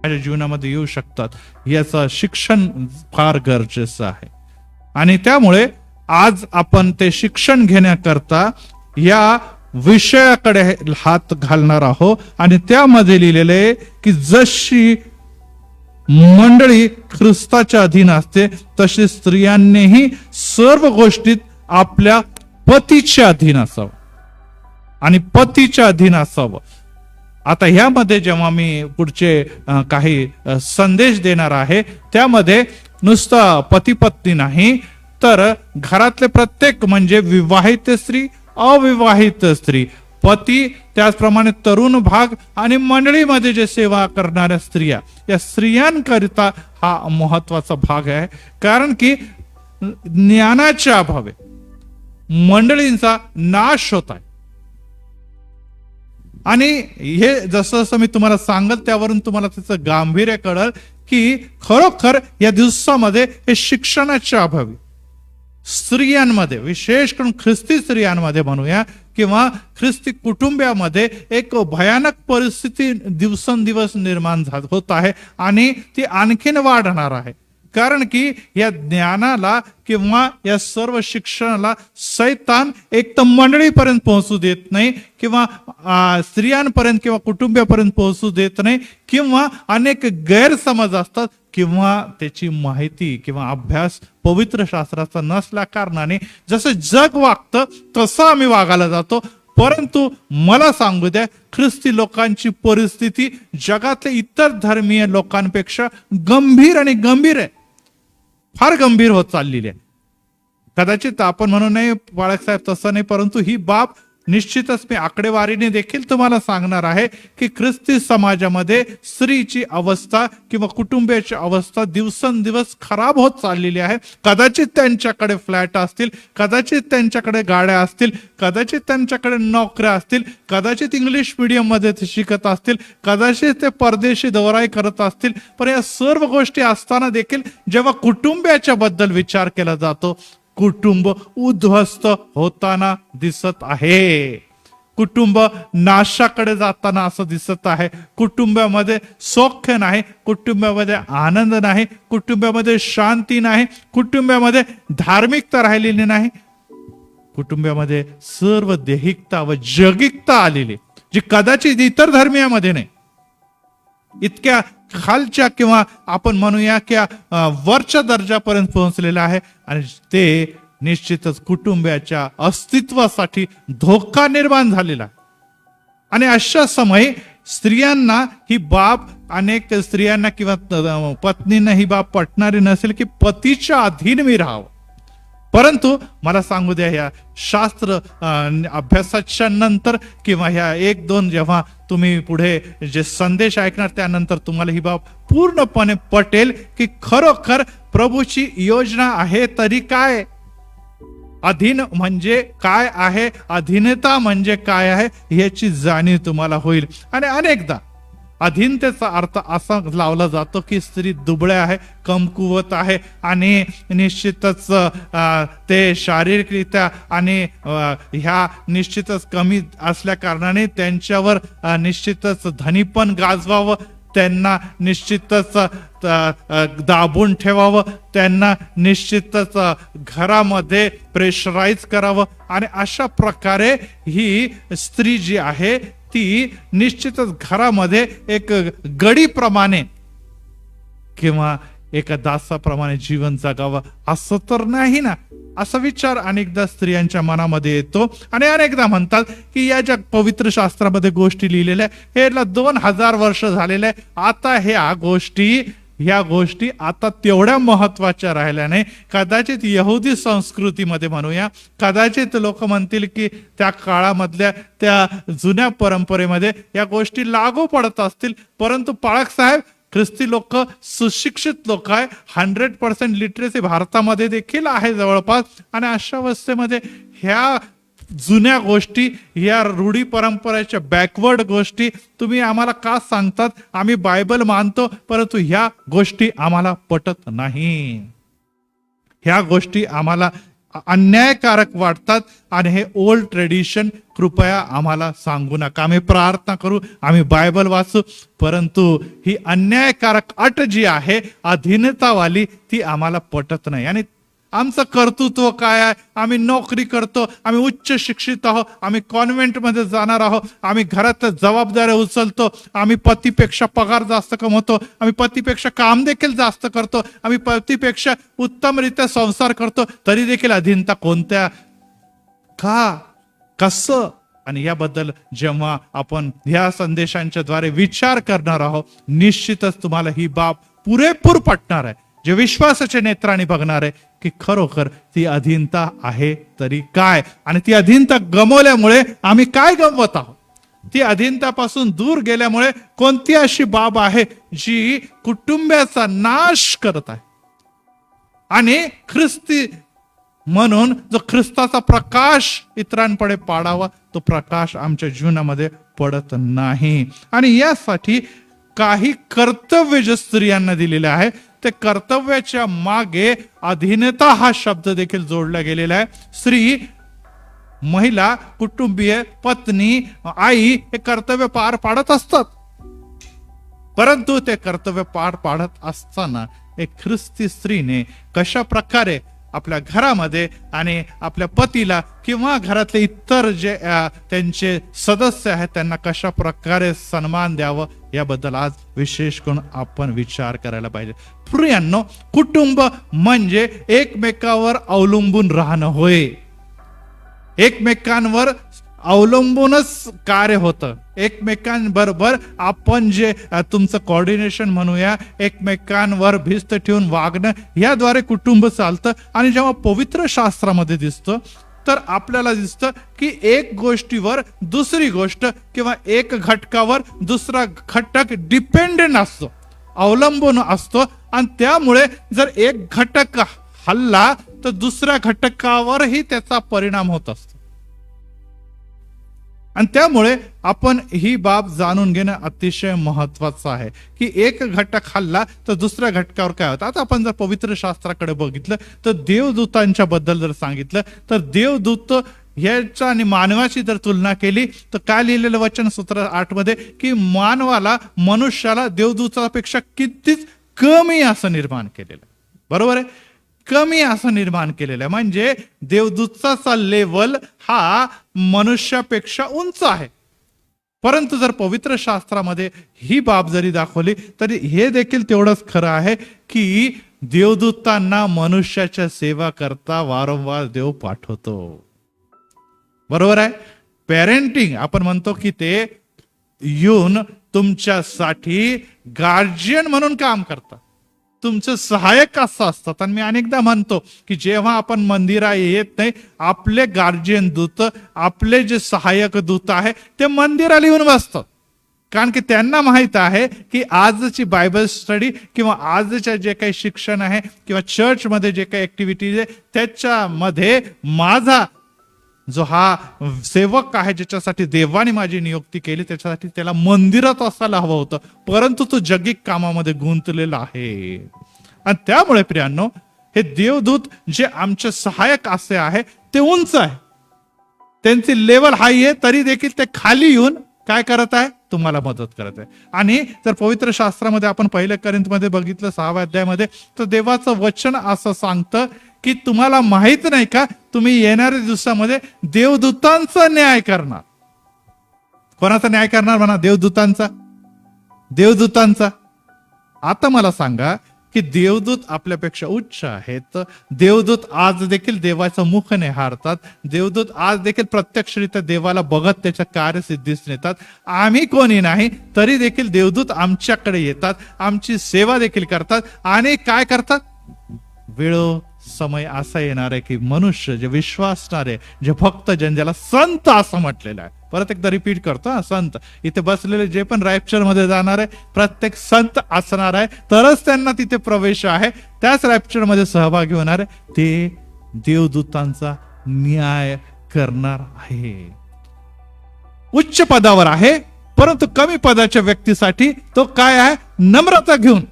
माझ्या जीवनामध्ये येऊ शकतात याचं शिक्षण फार गरजेचं आहे. आणि त्यामुळे आज आपण ते शिक्षण घेण्याकरता या विषयाकडे हात घालणार आहोत. आणि त्यामध्ये लिहिलेले की जशी मंडळी ख्रिस्ताच्या अधीन असते तशी स्त्रियांनीही सर्व गोष्टीत आपल्या पतीच्या अधीन असावं आणि पतीच्या अधीन असावं. आता ह्यामध्ये जेव्हा मी पुढचे काही संदेश देणार आहे त्यामध्ये नुसतं पती पत्नी नाही तर घरातले प्रत्येक म्हणजे विवाहित स्त्री, अविवाहित स्त्री, पती, त्याचप्रमाणे तरुण भाग आणि मंडळीमध्ये जे सेवा करणाऱ्या स्त्रिया, या स्त्रियांकरिता हा महत्वाचा भाग आहे. कारण की ज्ञानाच्या अभावे मंडळींचा नाश होत आहे. आणि हे जसं जसं मी तुम्हाला सांगल त्यावरून तुम्हाला त्याचं गांभीर्य कळल की खरोखर या दिवसामध्ये हे शिक्षणाच्या अभावी स्त्रियांमध्ये, विशेष करून ख्रिस्ती स्त्रियांमध्ये म्हणूया किंवा ख्रिस्ती कुटुंबामध्ये एक भयानक परिस्थिती दिवसेंदिवस निर्माण होत आहे आणि ती आणखीन वाढणार आहे. कारण की या ज्ञानाला किंवा या सर्व शिक्षणाला सैतान एक तर मंडळीपर्यंत पोहोचू देत नाही किंवा स्त्रियांपर्यंत किंवा कुटुंबापर्यंत पोहोचू देत नाही किंवा अनेक गैरसमज असतात किंवा त्याची माहिती किंवा अभ्यास पवित्र शास्त्राचा नसल्या कारणाने जसं जग वागतं तसं आम्ही वागायला जातो. परंतु मला सांगू द्या, ख्रिस्ती लोकांची परिस्थिती जगातल्या इतर धर्मीय लोकांपेक्षा गंभीर आहे, फार गंभीर होत चाललेली आहे. कदाचित आपण म्हणू नये बाळकसाहेब तसं नाही, परंतु ही बाब निश्चितच मी आकडेवारीने देखील तुम्हाला सांगणार आहे की ख्रिस्ती समाजामध्ये स्त्रीची अवस्था किंवा कुटुंबाची अवस्था दिवसेंदिवस खराब होत चाललेली आहे. कदाचित त्यांच्याकडे फ्लॅट असतील, कदाचित त्यांच्याकडे गाड्या असतील, कदाचित त्यांच्याकडे नोकऱ्या असतील, कदाचित इंग्लिश मीडियम मध्ये ते शिकत असतील, कदाचित ते परदेशी दौराई करत असतील, पण या सर्व गोष्टी असताना देखील जेव्हा कुटुंबाच्या बद्दल विचार केला जातो, कुटुंब उद्ध्वस्त होताना दिसत आहे, कुटुंब नाशाकडे जाताना असं दिसत आहे. कुटुंबामध्ये सौख्य नाही, कुटुंबामध्ये आनंद नाही, कुटुंबामध्ये शांती नाही, कुटुंबामध्ये धार्मिकता राहिलेली नाही, कुटुंबामध्ये सर्व देहिकता व जगिकता आलेली जी कदाचित इतर धर्मियामध्ये नाही. इतक्या खालच्या किंवा आपण म्हणूया की वरच्या दर्जापर्यंत पोहोचलेलं आहे आणि ते निश्चितच कुटुंबाच्या अस्तित्वासाठी धोका निर्माण झालेला आहे. आणि अशा समयी स्त्रियांना ही बाब, अनेक स्त्रियांना किंवा पत्नींना ही बाब पटणारी नसेल की पतीच्या अधीन मी राहावं. परंतु मला सांगू द्या, ह्या शास्त्र अभ्यासाच्या नंतर किंवा ह्या 1-2 जेव्हा तुम्ही पुढे जे संदेश ऐकणार त्यानंतर तुम्हाला ही बाब पूर्णपणे पटेल की खरोखर प्रभूची योजना आहे तरी काय, अधीन म्हणजे काय आहे, अधीनता म्हणजे काय आहे याची जाणीव तुम्हाला होईल. आणि अनेकदा अधीनतेचा अर्थ असा लावला जातो की स्त्री दुबळे आहे, कमकुवत आहे आणि निश्चितच ते शारीरिकरित्या आणि ह्या निश्चितच कमी असल्या कारणाने त्यांच्यावर निश्चितच धनीपण गाजवावं, त्यांना निश्चितच दाबून ठेवावं, त्यांना निश्चितच घरामध्ये प्रेशराईज करावं. आणि अशा प्रकारे ही स्त्री जी आहे ती निश्चितच घरामध्ये एक गडीप्रमाणे किंवा एका दासाप्रमाणे जीवन जगावं असं तर नाही ना, असा विचार अनेकदा स्त्रियांच्या मनामध्ये येतो. आणि अनेकदा म्हणतात की या ज्या पवित्र शास्त्रामध्ये गोष्टी लिहिलेल्या याला 2000 वर्ष झालेले आहे, आता ह्या गोष्टी आता तेवढ्या महत्वाच्या राहिल्या नाही. कदाचित यहुदी संस्कृतीमध्ये म्हणूया, कदाचित लोक म्हणतील की त्या काळामधल्या त्या जुन्या परंपरेमध्ये या गोष्टी लागू पडत असतील, परंतु पाळक साहेब ख्रिस्ती लोक सुशिक्षित लोक आहे, 100% लिटरेसी भारतामध्ये देखील आहे जवळपास. आणि अशा अवस्थेमध्ये ह्या जुन्या गोष्टी, या रूढी परंपरेच्या बॅकवर्ड गोष्टी तुम्ही आम्हाला का सांगतात? आम्ही बायबल मानतो परंतु ह्या गोष्टी आम्हाला पटत नाही, ह्या गोष्टी आम्हाला अन्यायकारक वाटतात आणि हे ओल्ड ट्रेडिशन कृपया आम्हाला सांगू नका. आम्ही प्रार्थना करू, आम्ही बायबल वाचू, परंतु ही अन्यायकारक अट जी आहे अधीनतावाली ती आम्हाला पटत नाही. आणि आमचं कर्तृत्व काय आहे, आम्ही नोकरी करतो, आम्ही उच्च शिक्षित आहोत, आम्ही कॉन्व्हेंटमध्ये जाणार आहोत, आम्ही घरात जबाबदाऱ्या उचलतो, आम्ही पतीपेक्षा पगार जास्त कमवतो, आम्ही पतीपेक्षा काम देखील जास्त करतो, आम्ही पतीपेक्षा उत्तमरित्या संसार करतो, तरी देखील अधीनता कोणत्या, का, कसं? आणि याबद्दल जेव्हा आपण ह्या संदेशांच्या द्वारे विचार करणार आहोत, निश्चितच तुम्हाला ही बाब पुरेपूर पटणार आहे. जे विश्वासाच्या नेत्राने बघणार आहे की खरोखर ती अधीनता आहे तरी काय, आणि ती अधीनता गमावल्यामुळे आम्ही काय गमवत आहोत, ती अधीनतापासून दूर गेल्यामुळे कोणती अशी बाब आहे जी कुटुंबाचा नाश करत आहे. आणि ख्रिस्ती म्हणून जो ख्रिस्ताचा प्रकाश इतरांपुढे पाडावा, तो प्रकाश आमच्या जीवनामध्ये पडत नाही. आणि यासाठी काही कर्तव्य जे स्त्रियांना दिलेले आहे, ते कर्तव्याच्या मागे अधीनता हा शब्द देखील जोडला गेलेला आहे. स्त्री, महिला, कुटुंबीय, पत्नी, आई हे कर्तव्य पार पाडत असतात, परंतु ते कर्तव्य पार पाडत असताना एक ख्रिस्ती स्त्रीने कशा प्रकारे आपल्या घरामध्ये आणि आपल्या पतीला किंवा घरातले इतर जे त्यांचे सदस्य आहेत त्यांना कशा प्रकारे सन्मान द्यावं, याबद्दल आज विशेष करून आपण विचार करायला पाहिजे. प्रियांनो, कुटुंब म्हणजे एकमेकावर अवलंबून राहणं होय. एकमेकांवर अवलंबूनच कार्य होतं. एकमेकांबरोबर आपण जे तुमचं कोऑर्डिनेशन म्हणूया, एकमेकांवर भिस्त ठेवून वागणं, याद्वारे कुटुंब चालतं. आणि जेव्हा पवित्र शास्त्रामध्ये दिसतं तर आपल्याला दिसतं की एक गोष्टीवर दुसरी गोष्ट किंवा एक घटकावर दुसरा घटक डिपेंडेंट असतो, अवलंबून असतो. आणि त्यामुळे जर एक घटक हल्ला तर दुसऱ्या घटकावरही त्याचा परिणाम होत असतो. आणि त्यामुळे आपण ही बाब जाणून घेणं अतिशय महत्वाचं आहे की एक घटक हल्ला तर दुसऱ्या घटकावर काय होतं. आता आपण जर पवित्र शास्त्राकडे बघितलं तर देवदूतांच्या बद्दल जर सांगितलं तर देवदूत ह्याच्या आणि मानवाची जर तुलना केली तर काय लिहिलेलं वचन सूत्र 8 मध्ये की मानवाला, मनुष्याला देवदूतापेक्षा कितीच कमी असं निर्माण केलेलं. बरोबर आहे, कमी असं निर्माण केलेलं आहे. म्हणजे देवदूताचा लेवल हा मनुष्यापेक्षा उंच आहे. परंतु जर पवित्र शास्त्रामध्ये ही बाब जरी दाखवली तरी हे देखील तेवढंच खरं आहे की देवदूतांना मनुष्याच्या सेवा करता वारंवार देव पाठवतो. बरोबर आहे. पेरेंटिंग आपण म्हणतो की ते येऊन तुमच्यासाठी गार्जियन म्हणून काम करतात, तुमचं सहाय्यक असं असतात. आणि मी अनेकदा म्हणतो की जेव्हा आपण मंदिरात येत नाही, आपले गार्जियन दूत, आपले जे सहाय्यक दूत आहे ते मंदिराला येऊन बसतात. कारण की त्यांना माहित आहे की आजची बायबल स्टडी किंवा आजच्या जे काही शिक्षण आहे किंवा चर्चमध्ये जे काही ऍक्टिव्हिटीज आहे त्याच्यामध्ये माझा जो हा सेवक आहे, ज्याच्यासाठी देवाने माझी नियुक्ती केली, त्याच्यासाठी त्याला मंदिरात असायला हवं होतं, परंतु तो जगिक कामामध्ये गुंतलेला आहे. आणि त्यामुळे प्रियांनो, हे देवदूत जे आमचे सहाय्यक असे आहे ते उंच आहे, त्यांची लेवल हाय आहे, तरी देखील ते खाली येऊन काय करत आहे, तुम्हाला मदत करत आहे. आणि जर पवित्र शास्त्रामध्ये आपण 1 कोरिंथमध्ये बघितलं 6व्या अध्यायामध्ये, तर देवाचं वचन असं सांगतं की तुम्हाला माहित नाही का, तुम्ही येणाऱ्या दिवसामध्ये देवदूतांचा न्याय करणार. कोणाचा न्याय करणार म्हणा? देवदूतांचा. देवदूतांचा. आता मला सांगा की देवदूत आपल्यापेक्षा उच्च आहेत. देवदूत आज देखील देवाचं मुख निहारतात. देवदूत आज देखील प्रत्यक्षरित्या देवाला बघत त्याच्या कार्यसिद्धीस नेतात. आम्ही कोणी नाही तरी देखील देवदूत आमच्याकडे येतात, आमची सेवा देखील करतात. आणि काय करतात? वेळो समय असा येणार आहे की मनुष्य जे विश्वासणारे, जे भक्त जन, ज्याला संत असं म्हटलेलं आहे, परत एकदा रिपीट करतो, संत. इथे बसलेले जे पण रॅप्चर मध्ये जाणार आहे प्रत्येक संत असणार आहे, तरच त्यांना तिथे प्रवेश आहे, त्याच रॅप्चर मध्ये सहभागी होणार आहे. ते देवदूतांचा न्याय करणार आहे. उच्च पदावर आहे, परंतु कमी पदाच्या व्यक्तीसाठी तो काय आहे? नम्रता घेऊन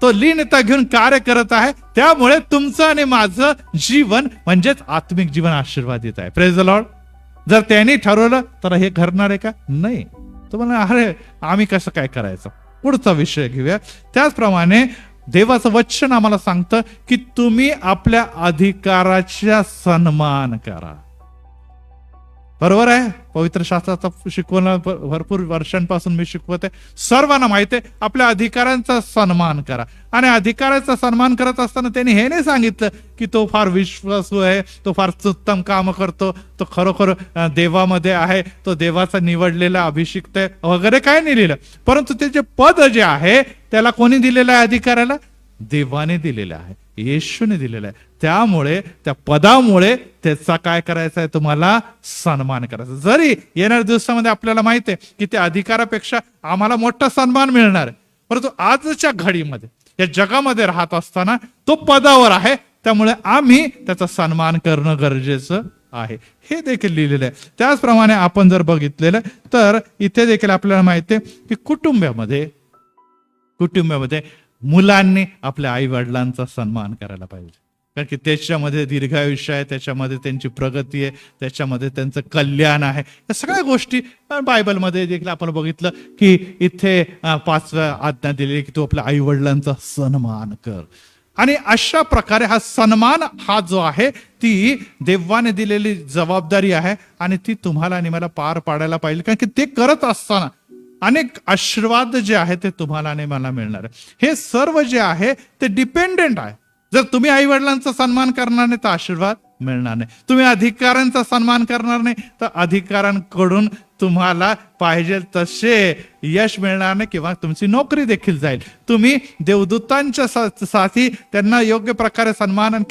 तो लीनता घेऊन कार्य करत आहे. त्यामुळे तुमचं आणि माझं जीवन म्हणजेच आत्मिक जीवन आशीर्वादित आहे. Praise the Lord. जर त्यांनी ठरवलं तर हे घडणार आहे का? नाही. तो म्हणा अरे आम्ही कसं काय करायचं, पुढचा विषय घेऊया. त्याचप्रमाणे देवाचं वचन आम्हाला सांगतं की तुम्ही आपल्या अधिकाराचा सन्मान करा. बरोबर आहे. पवित्र शास्त्राचा शिकवणं भरपूर वर्षांपासून मी शिकवत आहे. सर्वांना माहिती आहे आपल्या अधिकारांचा सन्मान करा. आणि अधिकाराचा सन्मान करत असताना त्यांनी हे नाही सांगितलं की तो फार विश्वासू आहे, तो फार उत्तम काम करतो, तो खरोखर देवामध्ये आहे, तो देवाचा निवडलेला अभिषिक्त आहे वगैरे काय नाही लिहिलं. परंतु त्याचे पद जे आहे त्याला कोणी दिलेलं आहे? अधिकाराला देवाने दिलेलं आहे, येशूने दिलेलं आहे. त्यामुळे त्या पदामुळे त्याचा काय करायचा आहे? तुम्हाला सन्मान करायचा. जरी येणाऱ्या दिवसामध्ये आपल्याला माहिती आहे की त्या अधिकारापेक्षा आम्हाला मोठा सन्मान मिळणार आहे, परंतु आजच्या घडीमध्ये या जगामध्ये राहत असताना तो पदावर आहे, त्यामुळे आम्ही त्याचा सन्मान करणं गरजेचं आहे. हे देखील लिहिलेलं आहे. त्याचप्रमाणे आपण जर बघितलेलं तर इथे देखील आपल्याला माहिती आहे की कुटुंबामध्ये मुलांनी आपल्या आई वडिलांचा सन्मान करायला पाहिजे. कारण की त्याच्यामध्ये दीर्घायुष्य आहे, त्याच्यामध्ये त्यांची प्रगती आहे, त्याच्यामध्ये त्यांचं कल्याण आहे. या सगळ्या गोष्टी बायबलमध्ये देखील आपण बघितलं की इथे 5व्या आज्ञा दिलेली की तू आपल्या आई वडिलांचा सन्मान कर. आणि अशा प्रकारे हा सन्मान हा जो आहे ती देवाने दिलेली जबाबदारी आहे आणि ती तुम्हाला आणि मला पार पाडायला पाहिजे. कारण की ते करत असताना अनेक आशीर्वाद जे आहे ते तुम्हाला आणि मला मिळणार आहे. हे सर्व जे आहे ते डिपेंडेंट आहे. जर तुम्ही आई वडिलांचा सन्मान करणार नाही तर आशीर्वाद मिळणार नाही. तुम्ही अधिकारांचा सन्मान करणार नाही तर अधिकारांकडून तुम्हाला पाहिजे तसे यश मिळणार नाही किंवा तुमची नोकरी देखील जाईल. तुम्ही देवदूतांच्या साथी त्यांना योग्य प्रकारे सन्मान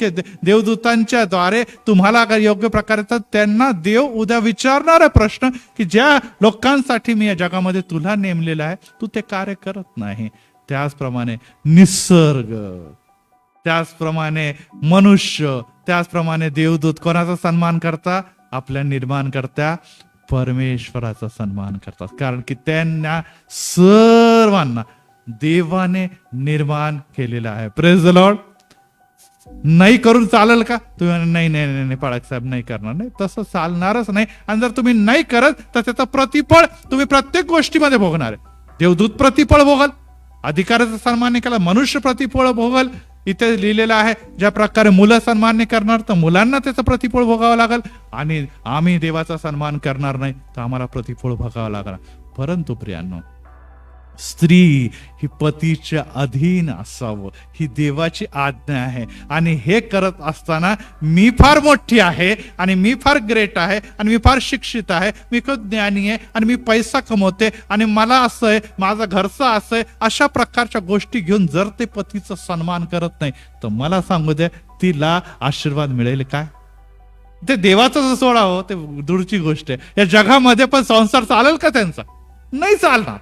देवदूतांच्या द्वारे तुम्हाला योग्य प्रकारे त्यांना देव उद्या विचारणार आहे प्रश्न की ज्या लोकांसाठी मी या जगामध्ये तुला नेमलेलं आहे तू ते कार्य करत नाही. त्याचप्रमाणे निसर्ग, त्याचप्रमाणे मनुष्य, त्याचप्रमाणे देवदूत कोणाचा सन्मान करता? आपल्या निर्माणकर्त्या परमेश्वराचा सन्मान करतात. कारण की त्यांना सर्वांना देवाने निर्माण केलेलं आहे. Praise the Lord. नाही करून चालेल का? तुम्ही नाही नाही नाही पाळक साहेब नाही करणार, नाही तसं चालणारच नाही. आणि जर तुम्ही नाही करत तर त्याचं प्रतिफळ तुम्ही प्रत्येक गोष्टीमध्ये भोगणार आहे. देवदूत प्रतिफळ भोगल, अधिकाराचा सन्मान नाही केला मनुष्य प्रतिफळ भोगल. इथे लिहिलेलं आहे ज्या प्रकारे मुलं सन्मान नाही करणार तर मुलांना त्याचं प्रतिफळ भोगावं लागेल. आणि आम्ही देवाचा सन्मान करणार नाही तर आम्हाला प्रतिफळ भोगावं लागणार. परंतु प्रियांनो, स्त्री ही पतीच्या अधीन असावं ही देवाची आज्ञा आहे. आणि हे करत असताना मी फार मोठी आहे आणि मी फार ग्रेट आहे आणि मी फार शिक्षित आहे, मी खूप ज्ञानी आहे आणि मी पैसा कमवते आणि मला असं आहे, माझं घरचं असं आहे, अशा प्रकारच्या गोष्टी घेऊन जर ते पतीचा सन्मान करत नाही तर मला सांगू दे तिला आशीर्वाद मिळेल काय? ते देवाचं सोडावं ते दूरची गोष्ट आहे. या जगामध्ये पण संसार चालेल का त्यांचा? नाही चालणार.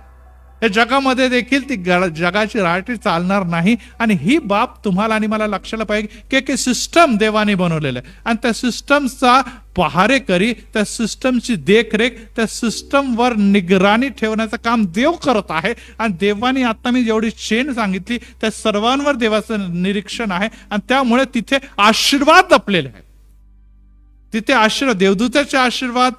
या जगामध्ये देखील ती जगाची राहटी चालणार नाही. आणि ही बाब तुम्हाला आणि मला लक्षाला पाहिजे की सिस्टम देवाने बनवलेलं आहे आणि त्या सिस्टमचा पहारेकरी, त्या सिस्टमची देखरेख, त्या सिस्टमवर निगराणी ठेवण्याचं काम देव करत आहे. आणि देवाने आता मी जेवढी चेन सांगितली त्या सर्वांवर देवाचं निरीक्षण आहे आणि त्यामुळे तिथे आशीर्वाद जपलेले आहे. तिथे आशीर्वाद, देवदूताचे आशीर्वाद,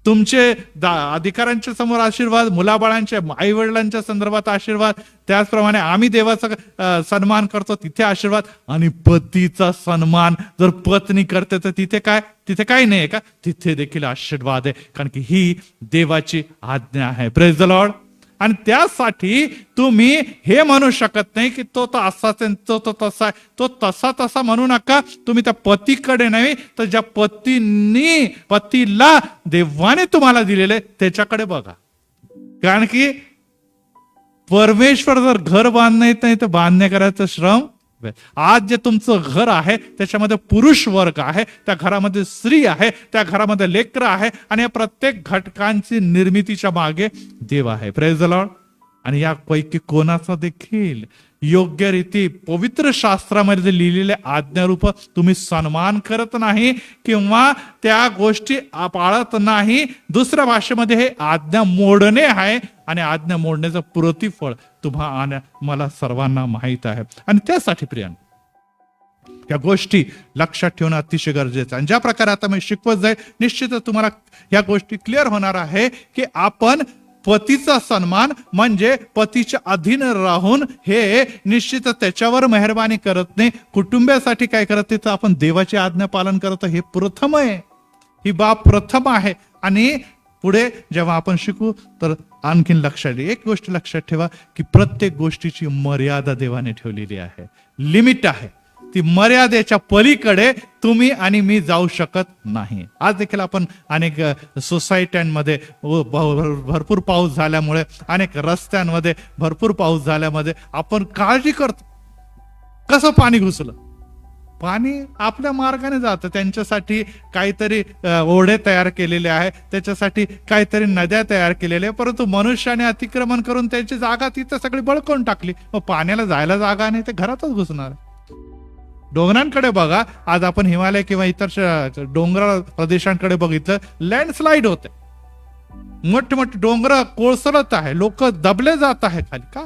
तुमचे अधिकारांच्या समोर आशीर्वाद, मुलाबाळांच्या आई वडिलांच्या संदर्भात आशीर्वाद, त्याचप्रमाणे आम्ही देवाचा सन्मान करतो तिथे आशीर्वाद. आणि पतीचा सन्मान जर पत्नी करते तर तिथे काय? तिथे काही नाही का? तिथे देखील आशीर्वाद आहे. कारण की ही देवाची आज्ञा आहे. Praise the Lord. आणि त्यासाठी तुम्ही हे म्हणू शकत नाही की तो असाच आहे, तो तसा आहे, तो तसा म्हणू नका. तुम्ही त्या पतीकडे नाही तर ज्या पतीला देवाने तुम्हाला दिलेले त्याच्याकडे बघा. कारण की परमेश्वर जर घर बांधणं येत नाही तर बांधणे करायचं श्रम. आज जे तुमचं घर आहे त्याच्यामध्ये पुरुष वर्ग आहे, त्या घरामध्ये स्त्री आहे, त्या घरामध्ये लेकरं आहे आणि या प्रत्येक घटकांची निर्मितीच्या मागे देव आहे. Praise the Lord. आणि यापैकी कोणाचा देखील योग्य रीती पवित्र शास्त्रामध्ये लिहिलेले आज्ञारूप तुम्ही सन्मान करत नाही किंवा त्या गोष्टी पाळत नाही, दुसऱ्या भाषेमध्ये हे आज्ञा मोडणे आहे आणि आज्ञा मोडण्याचं प्रतिफळ तुम्हाला मला सर्वांना माहित आहे. आणि त्यासाठी प्रियांनो या गोष्टी लक्षात ठेवणं अतिशय गरजेचं आहे. आणि ज्या प्रकारे आता मी शिकवत जाईल निश्चितच तुम्हाला या गोष्टी क्लिअर होणार आहे की आपण पतीचा सन्मान म्हणजे पतीच्या अधीन राहून हे निश्चितच त्याच्यावर मेहरबानी करत नाही, कुटुंबासाठी काय करत नाही तर आपण देवाची आज्ञा पालन करतो. हे प्रथम आहे, ही बाब प्रथम आहे. आणि पुढे जेव्हा आपण शिकू तर आणखीन लक्षात एक गोष्ट लक्षात ठेवा की प्रत्येक गोष्टीची मर्यादा देवाने ठेवलेली आहे, लिमिट आहे. ती मर्यादेच्या पलीकडे तुम्ही आणि मी जाऊ शकत नाही. आज देखील आपण अनेक सोसायट्यांमध्ये भरपूर पाऊस झाल्यामुळे, अनेक रस्त्यांमध्ये भरपूर पाऊस झाल्यामध्ये आपण काळजी करतो कसं पाणी घुसलं. पाणी आपल्या मार्गाने जातं, त्यांच्यासाठी काहीतरी ओढे तयार केलेले आहे, त्याच्यासाठी काहीतरी नद्या तयार केलेल्या आहे, परंतु मनुष्याने अतिक्रमण करून त्यांची जागा तिथं सगळी बळकावून टाकली. मग पाण्याला जायला जागा नाही, ते घरातच घुसणार. डोंगरांकडे बघा, आज आपण हिमालय किंवा इतर डोंगराळ प्रदेशांकडे बघितलं, लँडस्लाइड होते, मोठे मोठे डोंगर कोसळत आहे, लोक दबले जात आहे खाली. का?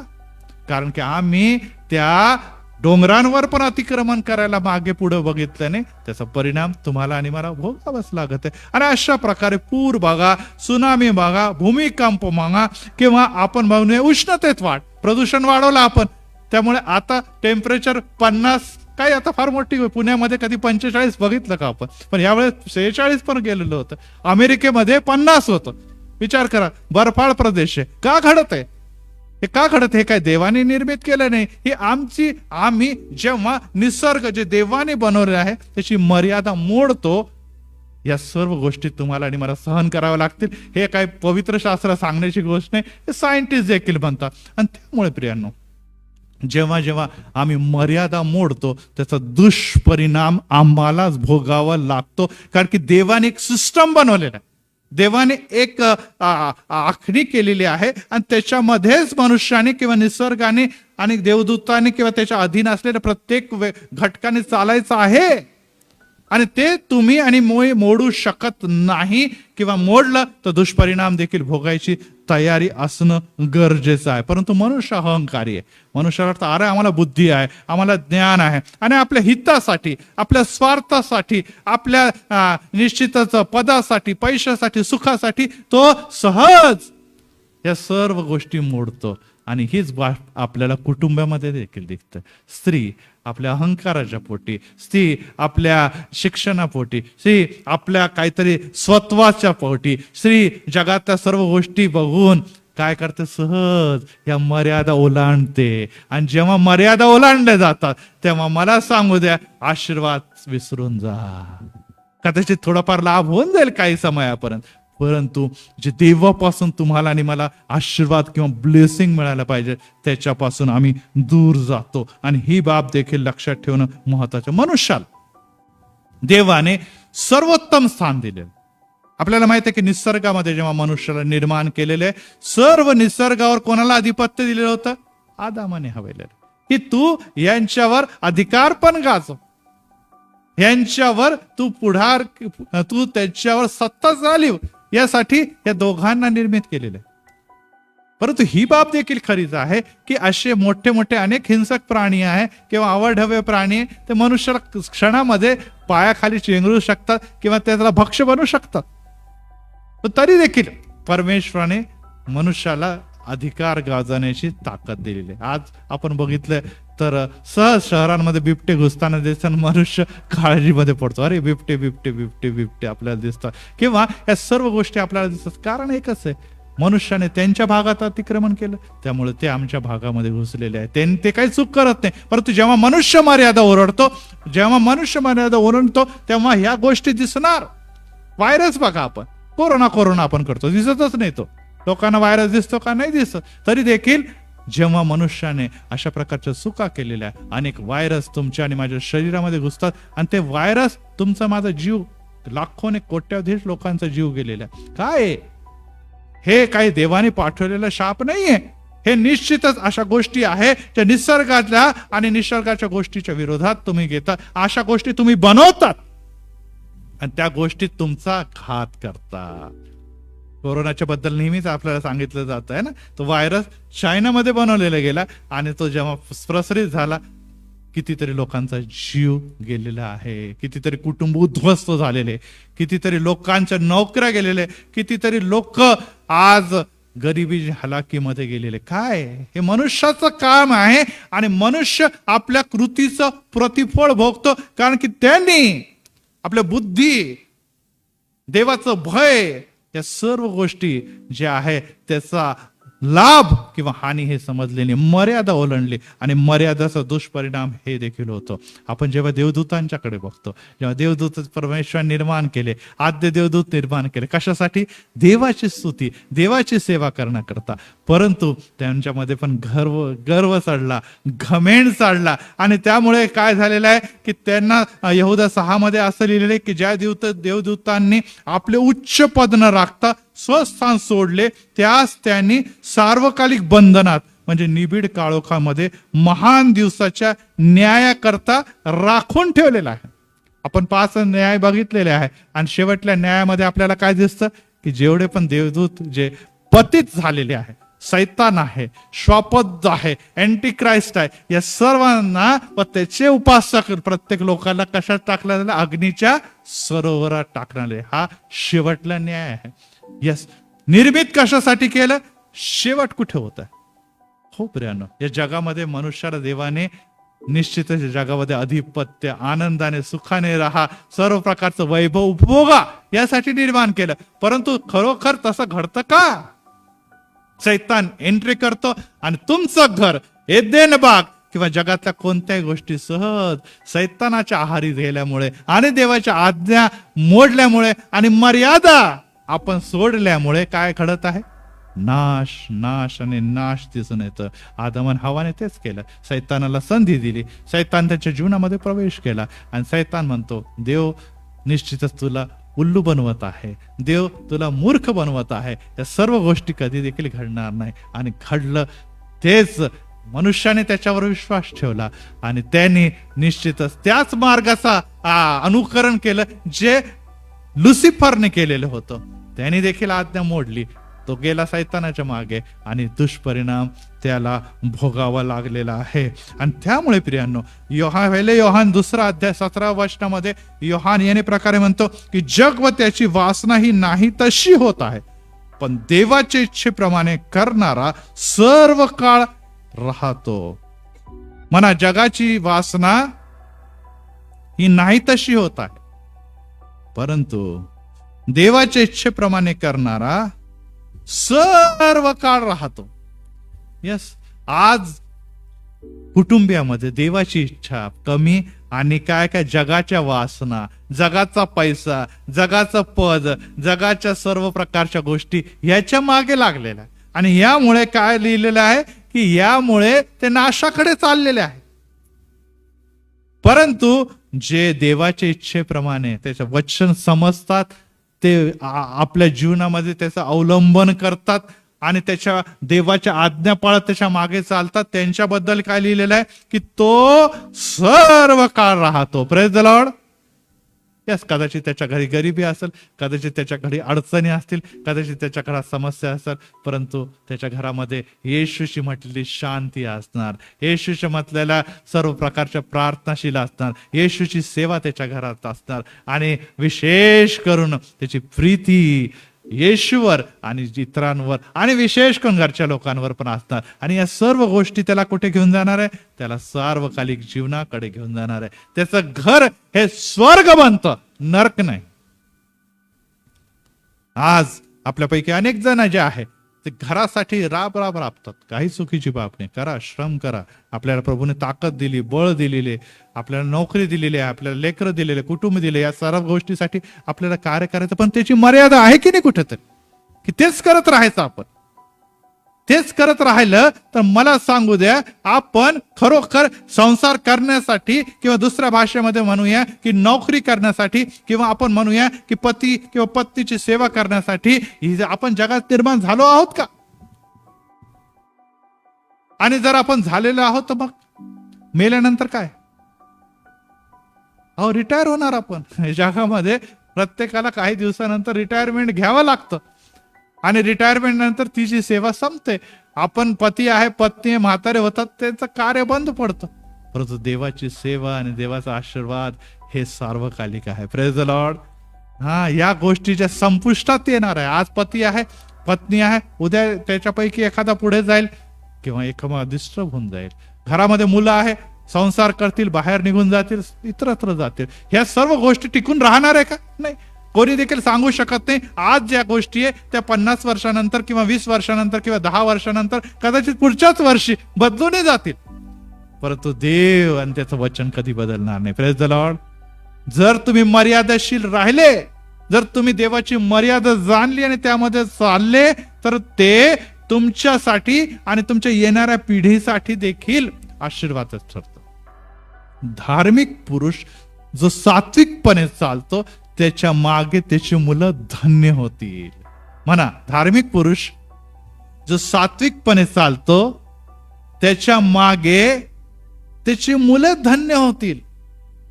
कारण की आम्ही त्या डोंगरांवर पण अतिक्रमण करायला मागे पुढे बघितलं नाही. त्याचा परिणाम तुम्हाला आणि मला भोगावाच लागत आहे. आणि अशा प्रकारे पूर बघा, सुनामी बघा, भूमिकंप बघा किंवा आपण बघूया उष्णतेत वाढ, प्रदूषण वाढवलं आपण, त्यामुळे आता टेम्परेचर 50 काही आता फार मोठी, पुण्यामध्ये कधी 45 बघितलं का आपण, पण यावेळेस 46 पण गेलेलं होतं. अमेरिकेमध्ये 50 होतं. विचार करा, बर्फाळ प्रदेश आहे. का घडत आहे हे? का घडत? हे काय देवाने निर्मित केलं नाही, हे आम्ही जेव्हा निसर्ग जे देवाने बनवले आहे त्याची मर्यादा मोडतो, या सर्व गोष्टी तुम्हाला आणि मला सहन कराव्या लागतील. हे काय पवित्र शास्त्र सांगण्याची गोष्ट नाही, हे सायंटिस्ट देखील म्हणतात. आणि त्यामुळे प्रियांनो, जेव्हा जेव्हा आम्ही मर्यादा मोडतो त्याचा दुष्परिणाम आम्हालाच भोगावा लागतो. कारण की देवाने एक सिस्टम बनवलेला आहे, देवाने एक आखणी केलेली आहे आणि त्याच्यामध्येच मनुष्याने किंवा निसर्गाने आणि देवदूताने किंवा त्याच्या अधीन असलेल्या प्रत्येक घटकाने चालायचं आहे. आणि ते तुम्ही आणि मोडू शकत नाही, किंवा मोडलं तर दुष्परिणाम देखील भोगायची तयारी असणं गरजेचं आहे. परंतु मनुष्य अहंकारी आहे. मनुष्याला वाटतं अरे आम्हाला बुद्धी आहे, आम्हाला ज्ञान आहे, आणि आपल्या हितासाठी, आपल्या स्वार्थासाठी, आपल्या निश्चितच पदासाठी, पैशासाठी, सुखासाठी तो सहज या सर्व गोष्टी मोडतो. आणि हीच आपल्याला कुटुंबामध्ये देखील दिसतं. स्त्री आपल्या अहंकाराच्या पोटी, स्त्री आपल्या शिक्षणापोटी, स्त्री आपल्या काहीतरी स्वत्वाच्या पोटी, स्त्री जगातल्या सर्व गोष्टी बघून काय करते, सहज या मर्यादा ओलांडते. आणि जेव्हा मर्यादा ओलांडल्या जातात तेव्हा मला सांगू द्या, आशीर्वाद विसरून जा. कदाचित थोडाफार लाभ होऊन जाईल काही समयापर्यंत, परंतु जे देवापासून तुम्हाला आणि मला आशीर्वाद किंवा ब्लेसिंग मिळायला पाहिजे त्याच्यापासून आम्ही दूर जातो. आणि ही बाब देखील लक्षात ठेवणं महत्वाचं. मनुष्याला देवाने सर्वोत्तम स्थान दिले. आपल्याला माहिती आहे की निसर्गामध्ये जेव्हा मनुष्याला निर्माण केलेले, सर्व निसर्गावर कोणाला आधिपत्य दिलेलं होतं? आदामाने हवेले की तू यांच्यावर अधिकार पण गाजव, यांच्यावर तू पुढार, तू त्यांच्यावर सत्ता चालव, यासाठी या दोघांना निर्मित केलेले. परंतु ही बाब देखील खरीच आहे की असे मोठे मोठे अनेक हिंसक प्राणी आहे किंवा अवढव्य प्राणी, ते मनुष्याला क्षणामध्ये पायाखाली चेंगरू शकतात किंवा त्याला भक्ष्य बनवू शकतात. पण तरी देखील परमेश्वराने मनुष्याला अधिकार गाजवण्याची ताकद दिलेली आहे. आज आपण बघितलं तर सहज शहरांमध्ये बिबटे घुसताना दिसताना मनुष्य काळजीमध्ये पडतो. अरे बिबटे बिबटे बिबटे बिबटे आपल्याला दिसतात, किंवा या सर्व गोष्टी आपल्याला दिसतात. कारण एकच आहे, मनुष्याने त्यांच्या भागात अतिक्रमण केलं, त्यामुळे ते आमच्या भागामध्ये घुसलेले आहे. ते काही चूक करत नाही. परंतु जेव्हा मनुष्य मर्यादा ओरडतो, जेव्हा मनुष्य मर्यादा ओरडतो तेव्हा ह्या गोष्टी दिसणार. व्हायरस बघा, आपण कोरोना आपण करतो, दिसतच नाही तो. लोकांना व्हायरस दिसतो का? नाही दिसत. तरी देखील जेव्हा मनुष्याने अशा प्रकारच्या चुका केलेल्या, अनेक व्हायरस तुमच्या आणि माझ्या शरीरामध्ये घुसतात, आणि ते व्हायरस तुमचा माझा जीव, लाखोने कोट्याधीश लोकांचा जीव गेलेला. काय हे काही देवाने पाठवलेला शाप नाहीये. हे निश्चितच अशा गोष्टी आहे त्या निसर्गातल्या आणि निसर्गाच्या गोष्टीच्या विरोधात तुम्ही घेता, अशा गोष्टी तुम्ही बनवतात आणि त्या गोष्टीत तुमचा घात करता. कोरोनाच्या बद्दल नेहमीच आपल्याला सांगितलं जात आहे ना, तो व्हायरस चायनामध्ये बनवलेला गेला आणि तो जेव्हा प्रसरित झाला, कितीतरी लोकांचा जीव गेलेला आहे, कितीतरी कुटुंब उद्ध्वस्त झालेले, कितीतरी लोकांच्या नोकऱ्या गेलेले, कितीतरी लोक आज गरिबी हलाखीमध्ये गेलेले. काय हे मनुष्याचं काम आहे आणि मनुष्य आपल्या कृतीचं प्रतिफळ भोगतो, कारण की त्यांनी आपल्या बुद्धी, देवाचं भय, या सर्व गोष्टी ज्या आहे त्याचा लाभ किंवा हानी हे समजलेली, मर्यादा ओलांडली आणि मर्यादाचा दुष्परिणाम हे देखील होतो. आपण जेव्हा देवदूतांच्याकडे बघतो, जेव्हा देवदूत परमेश्वर निर्माण केले, आद्य देवदूत निर्माण केले कशासाठी? देवाची स्तुती, देवाची सेवा करण्याकरता. परंतु त्यांच्यामध्ये पण गर्व चढला, घमेंड चढला आणि त्यामुळे काय झालेलं आहे की त्यांना यहूदा 6 मध्ये असं लिहिलेलं आहे की ज्या देवदूतांनी आपले उच्च पद न राखता स्वस्थान सोडले, त्यास त्यांनी सार्वकालिक बंधनात म्हणजे निबिड काळोखामध्ये महान दिवसाच्या न्यायाकरता राखून ठेवलेला आहे. आपण 5 न्याय बघितलेले आहे आणि शेवटल्या न्यायामध्ये आपल्याला काय दिसतं की जेवढे पण देवदूत जे पतित झालेले आहे, सैतान आहे, श्वापद आहे, अँटी क्राइस्ट आहे, या सर्वांना व त्याचे उपासक प्रत्येक लोकांना कशात टाकला? अग्नीच्या सरोवरात टाकणारे. हा शेवटला न्याय आहे. यस, निर्मित कशासाठी केलं? शेवट कुठे होत आहे? हो प्रियानो, या जगामध्ये मनुष्याला देवाने निश्चितच जगामध्ये अधिपत्य, आनंदाने, सुखाने राहा, सर्व प्रकारचं वैभव उपभोगा यासाठी निर्माण केलं. परंतु खरोखर तसं घडतं का? सैतान एंट्री करतो आणि तुमचं घर, एदेन बाग किंवा जगातल्या कोणत्याही गोष्टी सहज सैतानाच्या आहारी गेल्यामुळे आणि देवाच्या आज्ञा मोडल्यामुळे आणि मर्यादा आपण सोडल्यामुळे काय घडत आहे? नाश, नाश आणि नाश दिसून येतं. आदम आणि हवाने तेच केलं. सैतानाला संधी दिली, सैतान त्याच्या जीवनामध्ये प्रवेश केला आणि सैतान म्हणतो देव निश्चितच तुला उल्लू बनवत आहे, देव तुला मूर्ख बनवत आहे. या सर्व गोष्टी कधी देखील घडणार नाही. आणि घडलं तेच, मनुष्याने त्याच्यावर विश्वास ठेवला आणि त्याने निश्चितच त्याच मार्गाचा अनुकरण केलं जे लुसिफरने केलेलं होतं. त्याने देखील आज्ञा मोडली, तो गेला सैतानाच्या मागे आणि दुष्परिणाम त्याला भोगावा लागलेला आहे. आणि त्यामुळे प्रियांनो, योहान 2 अध्याय 17 वचनामध्ये योहान याने प्रकारे म्हणतो की जग व त्याची वासना ही नाही तशी होत आहे, पण देवाच्या इच्छेप्रमाणे करणारा सर्व काळ राहतो. म्हणा, जगाची वासना ही नाही तशी होत आहे, परंतु देवाच्या इच्छेप्रमाणे करणारा सर्व काळ राहतो. यस, आज कुटुंबियामध्ये देवाची इच्छा कमी आणि काय काय जगाच्या वासना, जगाचा पैसा, जगाचं पद, जगाच्या सर्व प्रकारच्या गोष्टी याच्या मागे लागलेल्या आहे. आणि यामुळे काय लिहिलेलं आहे की यामुळे ते नाशाकडे चाललेले आहे. परंतु जे देवाच्या इच्छेप्रमाणे त्याचं वचन समजतात, ते आपल्या जीवनामध्ये त्याचं अवलंबन करतात आणि त्याच्या देवाच्या आज्ञा पाळत त्याच्या मागे चालतात, त्यांच्याबद्दल काय लिहिलेलं आहे की तो सर्व काळ राहतो. Praise the Lord. यस, कदाचित त्याच्या घरी गरिबी असेल, कदाचित त्याच्या घरी अडचणी असतील, कदाचित त्याच्या घरात समस्या असेल, परंतु त्याच्या घरामध्ये येशूची म्हटलेली शांती असणार, येशूची म्हटलेल्या सर्व प्रकारच्या प्रार्थनाशील असणार, येशूची सेवा त्याच्या घरात असणार आणि विशेष करून त्याची प्रीती येशूवर आणि इतरांवर आणि विशेष करून घरच्या लोकांवर पण असणार. आणि या सर्व गोष्टी त्याला कुठे घेऊन जाणार आहे? त्याला सार्वकालिक जीवनाकडे घेऊन जाणार आहे. त्याचं घर हे स्वर्ग बनतं, नरक नाही. आज आपल्यापैकी अनेक जण जे आहे ते घरासाठी राबतात. काही चुकीची बाब नाही, करा, श्रम करा. आपल्याला प्रभूने ताकद दिली, बळ दिलेले, आपल्याला नोकरी दिलेली आहे, आपल्याला लेकरं दिलेले, कुटुंब दिले, या सर्व गोष्टीसाठी आपल्याला कार्य करायचं. पण त्याची मर्यादा आहे की नाही कुठेतरी, की तेच करत राहायचं? आपण तेच करत राहिलं तर मला सांगू द्या, आपण खरोखर संसार करण्यासाठी किंवा दुसऱ्या भाषेमध्ये म्हणूया की नोकरी करण्यासाठी किंवा आपण म्हणूया की पती किंवा पत्नीची सेवा करण्यासाठी आपण जगात निर्माण झालो आहोत का? आणि जर आपण झालेलो आहोत तर मग मेल्यानंतर काय? अहो, रिटायर होणार आपण. जगामध्ये प्रत्येकाला काही दिवसानंतर रिटायरमेंट घ्यावं लागतं आणि रिटायरमेंट नंतर तिची सेवा संपते. आपण पती आहे, पत्नी म्हातारे होतात, त्यांचं कार्य बंद पडतं. परंतु देवाची सेवा आणि देवाचा आशीर्वाद हे सार्वकालिक आहे. Praise the Lord. या गोष्टीच्या संपुष्टात येणार आहे. आज पती आहे, पत्नी आहे, उद्या त्याच्यापैकी एखादा पुढे जाईल किंवा एखादा डिस्टर्ब होऊन जाईल. घरामध्ये मुलं आहे, संसार करतील, बाहेर निघून जातील, इतरत्र जातील. ह्या सर्व गोष्टी टिकून राहणार आहे का? नाही. कोणी देखील सांगू शकत नाही. आज ज्या गोष्टी आहे त्या 50 वर्षानंतर किंवा 20 वर्षानंतर किंवा 10 वर्षानंतर कदाचित पुढच्याच वर्षी बदलूनही जातील. परंतु देव आणि त्याचं वचन कधी बदलणार नाही. Praise the Lord. जर तुम्ही मर्यादाशील राहिले, जर तुम्ही देवाची मर्यादा जाणली आणि त्यामध्ये चालले, तर ते तुमच्यासाठी आणि तुमच्या येणाऱ्या पिढीसाठी देखील आशीर्वादच ठरतं. धार्मिक पुरुष जो सात्विकपणे चालतो त्याच्या मागे त्याची मुलं धन्य होतील. म्हणा, धार्मिक पुरुष जो सात्विकपणे चालतो त्याच्या मागे त्याची मुलं धन्य होतील.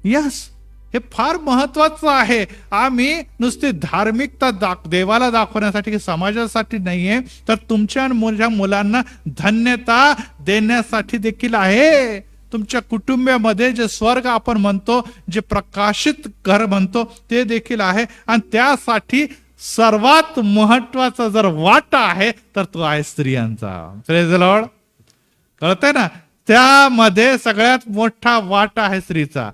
यस, हे फार महत्वाचं आहे. आम्ही नुसती धार्मिकता देवाला दाखवण्यासाठी की समाजासाठी नाहीये, तर तुमच्या आणि माझ्या मुलांना धन्यता देण्यासाठी देखील आहे. तुमच्या कुटुंबामध्ये जे स्वर्ग आपण म्हणतो, जे प्रकाशित घर म्हणतो, ते देखील आहे. आणि त्यासाठी सर्वात महत्वाचा जर वाटा आहे तर तो आहे स्त्रियांचा. Praise the Lord. कळतंय ना? त्यामध्ये सगळ्यात मोठा वाटा आहे स्त्रीचा.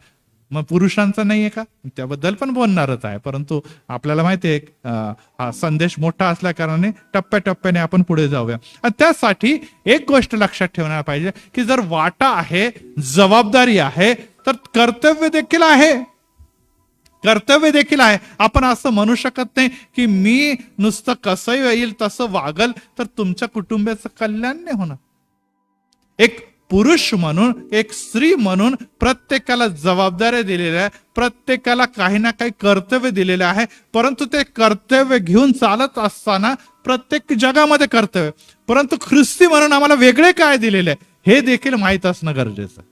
मग पुरुषांचा नाहीये का? त्याबद्दल पण बोलणारच आहे. परंतु आपल्याला माहिती आहे हा संदेश मोठा असल्या कारणाने टप्प्याटप्प्याने आपण पुढे जाऊया. आणि त्यासाठी एक गोष्ट लक्षात ठेवणार पाहिजे की जर वाटा आहे, जबाबदारी आहे, तर कर्तव्य देखील आहे. कर्तव्य देखील आहे. आपण असं म्हणू शकत नाही की मी नुसतं कसं येईल तसं वागल तर तुमच्या कुटुंबाचं कल्याण नाही होणार. एक पुरुष म्हणून, एक स्त्री म्हणून प्रत्येकाला जबाबदाऱ्या दिलेल्या आहे, प्रत्येकाला काही ना काही कर्तव्य दिलेले आहे. परंतु ते कर्तव्य घेऊन चालत असताना प्रत्येक जगामध्ये कर्तव्य, परंतु ख्रिस्ती म्हणून आम्हाला वेगळे काय दिलेले आहे हे देखील माहीत असणं गरजेचं.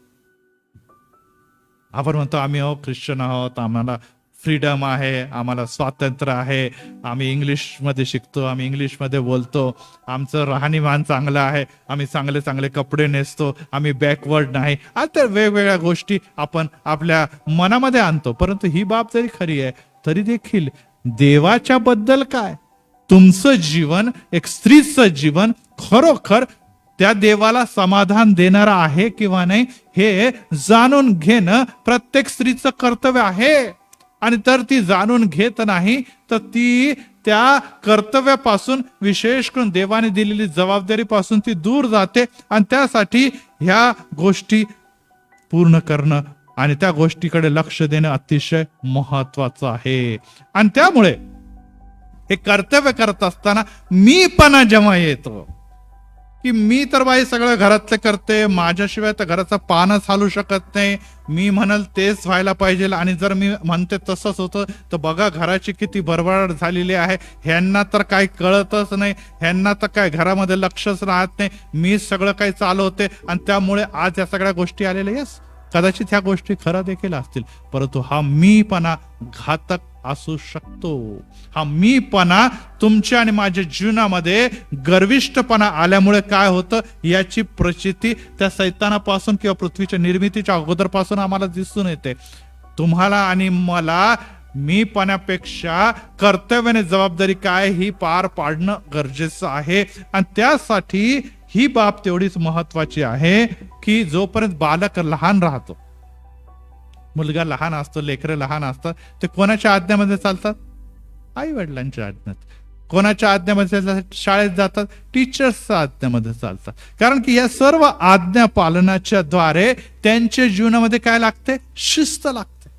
आपण म्हणतो आम्ही ख्रिश्चन आहोत, आम्हाला फ्रीडम आहे, आम्हाला स्वातंत्र्य आहे, आम्ही इंग्लिशमध्ये शिकतो, आम्ही इंग्लिशमध्ये बोलतो, आमचं राहणीमान चांगलं आहे, आम्ही चांगले चांगले कपडे नेसतो, आम्ही बॅकवर्ड नाही. आता वेगवेगळ्या गोष्टी आपण आपल्या मनामध्ये आणतो. परंतु ही बाब जरी खरी आहे तरी देखील देवाच्या बद्दल काय? तुमचं जीवन, एक स्त्रीचं जीवन खरोखर त्या देवाला समाधान देणार आहे किंवा नाही हे जाणून घेणं प्रत्येक स्त्रीचं कर्तव्य आहे. आणि तर ती जाणून घेत नाही तर ती त्या कर्तव्यापासून, विशेष करून देवाने दिलेली जबाबदारीपासून ती दूर जाते. आणि त्यासाठी ह्या गोष्टी पूर्ण करणं आणि त्या गोष्टीकडे लक्ष देणं अतिशय महत्वाचं आहे. आणि त्यामुळे हे कर्तव्य करत असताना मीपणा जेव्हा येतो की मी तर बाई सगळं घरातलं करते, माझ्याशिवाय तर घराचा पानच हालू शकत नाही, मी म्हणाल तेच व्हायला पाहिजे, आणि जर मी म्हणते तसंच होतं तर बघा घराची किती भरभराट झालेली आहे, ह्यांना तर काही कळतच नाही, ह्यांना तर काय घरामध्ये लक्षच राहत नाही, मी सगळं काही चालवते आणि त्यामुळे आज या सगळ्या गोष्टी आलेल्या. यस, कदाचित ह्या गोष्टी खरं देखील असतील, परंतु हा मीपणा घातक असू शकतो. हा मीपणा तुमच्या आणि माझ्या जीवनामध्ये गर्विष्ठपणा आल्यामुळे काय होतं याची प्रचिती त्या सैतानापासून किंवा पृथ्वीच्या निर्मितीच्या अगोदरपासून आम्हाला दिसून येते. तुम्हाला आणि मला मीपणापेक्षा कर्तव्याने जबाबदारी काय ही पार पाडणं गरजेचं आहे. आणि त्यासाठी ही बाब तेवढीच महत्वाची आहे की जोपर्यंत बालक लहान राहतो, मुलगा लहान असतो, लेकरं लहान असतात, ते कोणाच्या आज्ञेमध्ये चालतात? आई वडिलांच्या आज्ञेत. कोणाच्या आज्ञेमध्ये चालतात? शाळेत जातात, टीचर्सच्या आज्ञेमध्ये चालतात. कारण की या सर्व आज्ञा पालनाच्या द्वारे त्यांच्या जीवनामध्ये काय लागते? शिस्त लागते,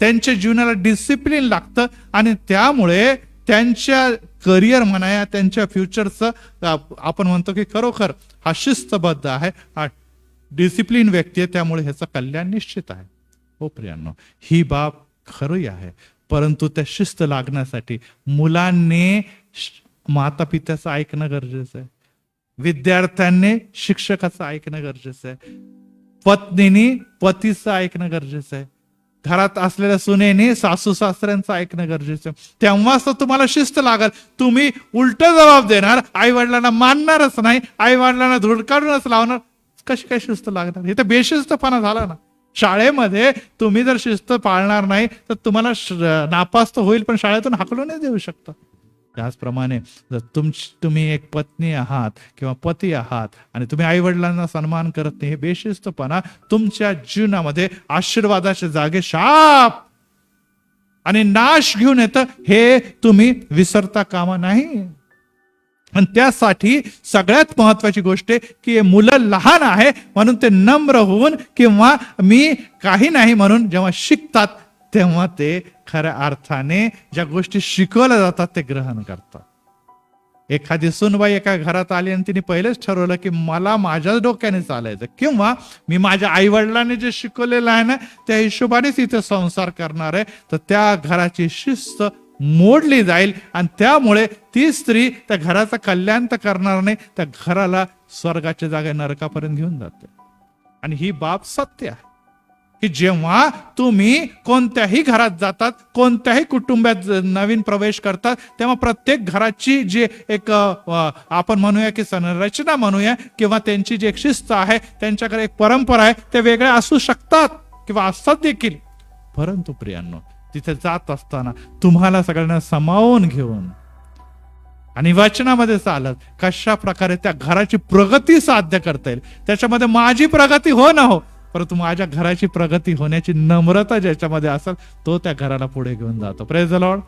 त्यांच्या जीवनाला डिसिप्लिन लागतं. आणि त्यामुळे त्यांच्या करिअर म्हणा, त्यांच्या फ्युचरचं आपण म्हणतो की खरोखर हा शिस्तबद्ध आहे, हा डिसिप्लिन व्यक्ती आहे, त्यामुळे ह्याचं कल्याण निश्चित आहे. हो प्रियांनो, ही बाब खरी आहे. परंतु त्या शिस्त लागण्यासाठी मुलांनी माता पित्याचं ऐकणं गरजेचं आहे. विद्यार्थ्यांनी शिक्षकाचं ऐकणं गरजेचं आहे, पत्नीनी पतीचं ऐकणं गरजेचं आहे, घरात असलेल्या सुनेनी सासू सासऱ्यांचं ऐकणं गरजेचं आहे. तेव्हाच तर तुम्हाला शिस्त लागल. तुम्ही उलट जबाब देणार, आई वडिलांना मानणारच नाही, आई वडिलांना धुडकारूनच लावणार, कशी काय शिस्त लागणार? हे तर बेशिस्तपणा झाला ना. शाळेमध्ये तुम्ही जर शिस्त पाळणार नाही तर तुम्हाला नापास तर होईल, पण शाळेतून हाकलूनच देऊ शकता. त्याचप्रमाणे जर तुम्ही एक पत्नी आहात किंवा पती आहात आणि तुम्ही आई वडिलांना सन्मान करत नाही, हे बेशिस्तपणा तुमच्या जीवनामध्ये आशीर्वादाच्या जागे शाप आणि नाश घेऊन येतं, हे तुम्ही विसरता कामा नाही. आणि त्यासाठी सगळ्यात महत्वाची गोष्ट आहे की मुलं लहान आहे म्हणून ते नम्र होऊन किंवा मी काही नाही म्हणून जेव्हा शिकतात तेव्हा ते खऱ्या अर्थाने ज्या गोष्टी शिकवल्या जातात ते ग्रहण करतात. एखादी सुनबाई एका घरात आली आणि तिने पहिलेच ठरवलं की मला माझ्याच डोक्याने चालायचं किंवा मी माझ्या आई वडिलांनी जे शिकवलेलं आहे ना त्या हिशोबानेच इथे संसार करणार आहे, तर त्या घराची शिस्त मोडली जाईल आणि त्यामुळे ती स्त्री त्या घराचं कल्याण तर करणार नाही, त्या घराला स्वर्गाच्या जागे नरकापर्यंत घेऊन जाते. आणि ही बाब सत्य आहे की जेव्हा तुम्ही कोणत्याही घरात जातात, कोणत्याही कुटुंबात नवीन प्रवेश करतात, तेव्हा प्रत्येक घराची जे एक आपण म्हणूया की संरचना म्हणूया किंवा त्यांची जी एक शिस्त आहे, त्यांच्याकडे एक परंपरा आहे, ते वेगळे असू शकतात किंवा असतात देखील. परंतु प्रियांनो, तिथे जात असताना तुम्हाला सगळ्यांना सामावून घेऊन आणि वचनामध्ये चालत कशा प्रकारे त्या घराची प्रगती साध्य करता येईल, त्याच्यामध्ये माझी प्रगती हो ना हो, परंतु माझ्या घराची प्रगती होण्याची नम्रता ज्याच्यामध्ये असेल तो त्या घराला पुढे घेऊन जातो. Praise the Lord.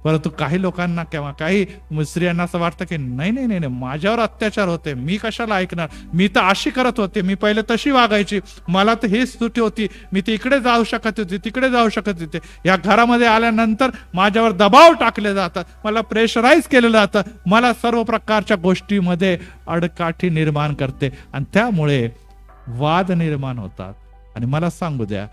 परंतु काही लोकांना किंवा काही स्त्रियांना असं वाटतं की नाही नाही नाही माझ्यावर अत्याचार होते, मी कशाला ऐकणार, मी तर अशी करत होते, मी पहिले तशी वागायची, मला तर हीच त्रुटी होती, मी तर इकडे जाऊ शकत होती तिकडे जाऊ शकत होते, या घरामध्ये आल्यानंतर माझ्यावर दबाव टाकले जातात, मला प्रेशराईज केलं जातं, मला सर्व प्रकारच्या गोष्टीमध्ये अडकाठी निर्माण करते आणि त्यामुळे वाद निर्माण होतात. आणि मला सांगू द्या,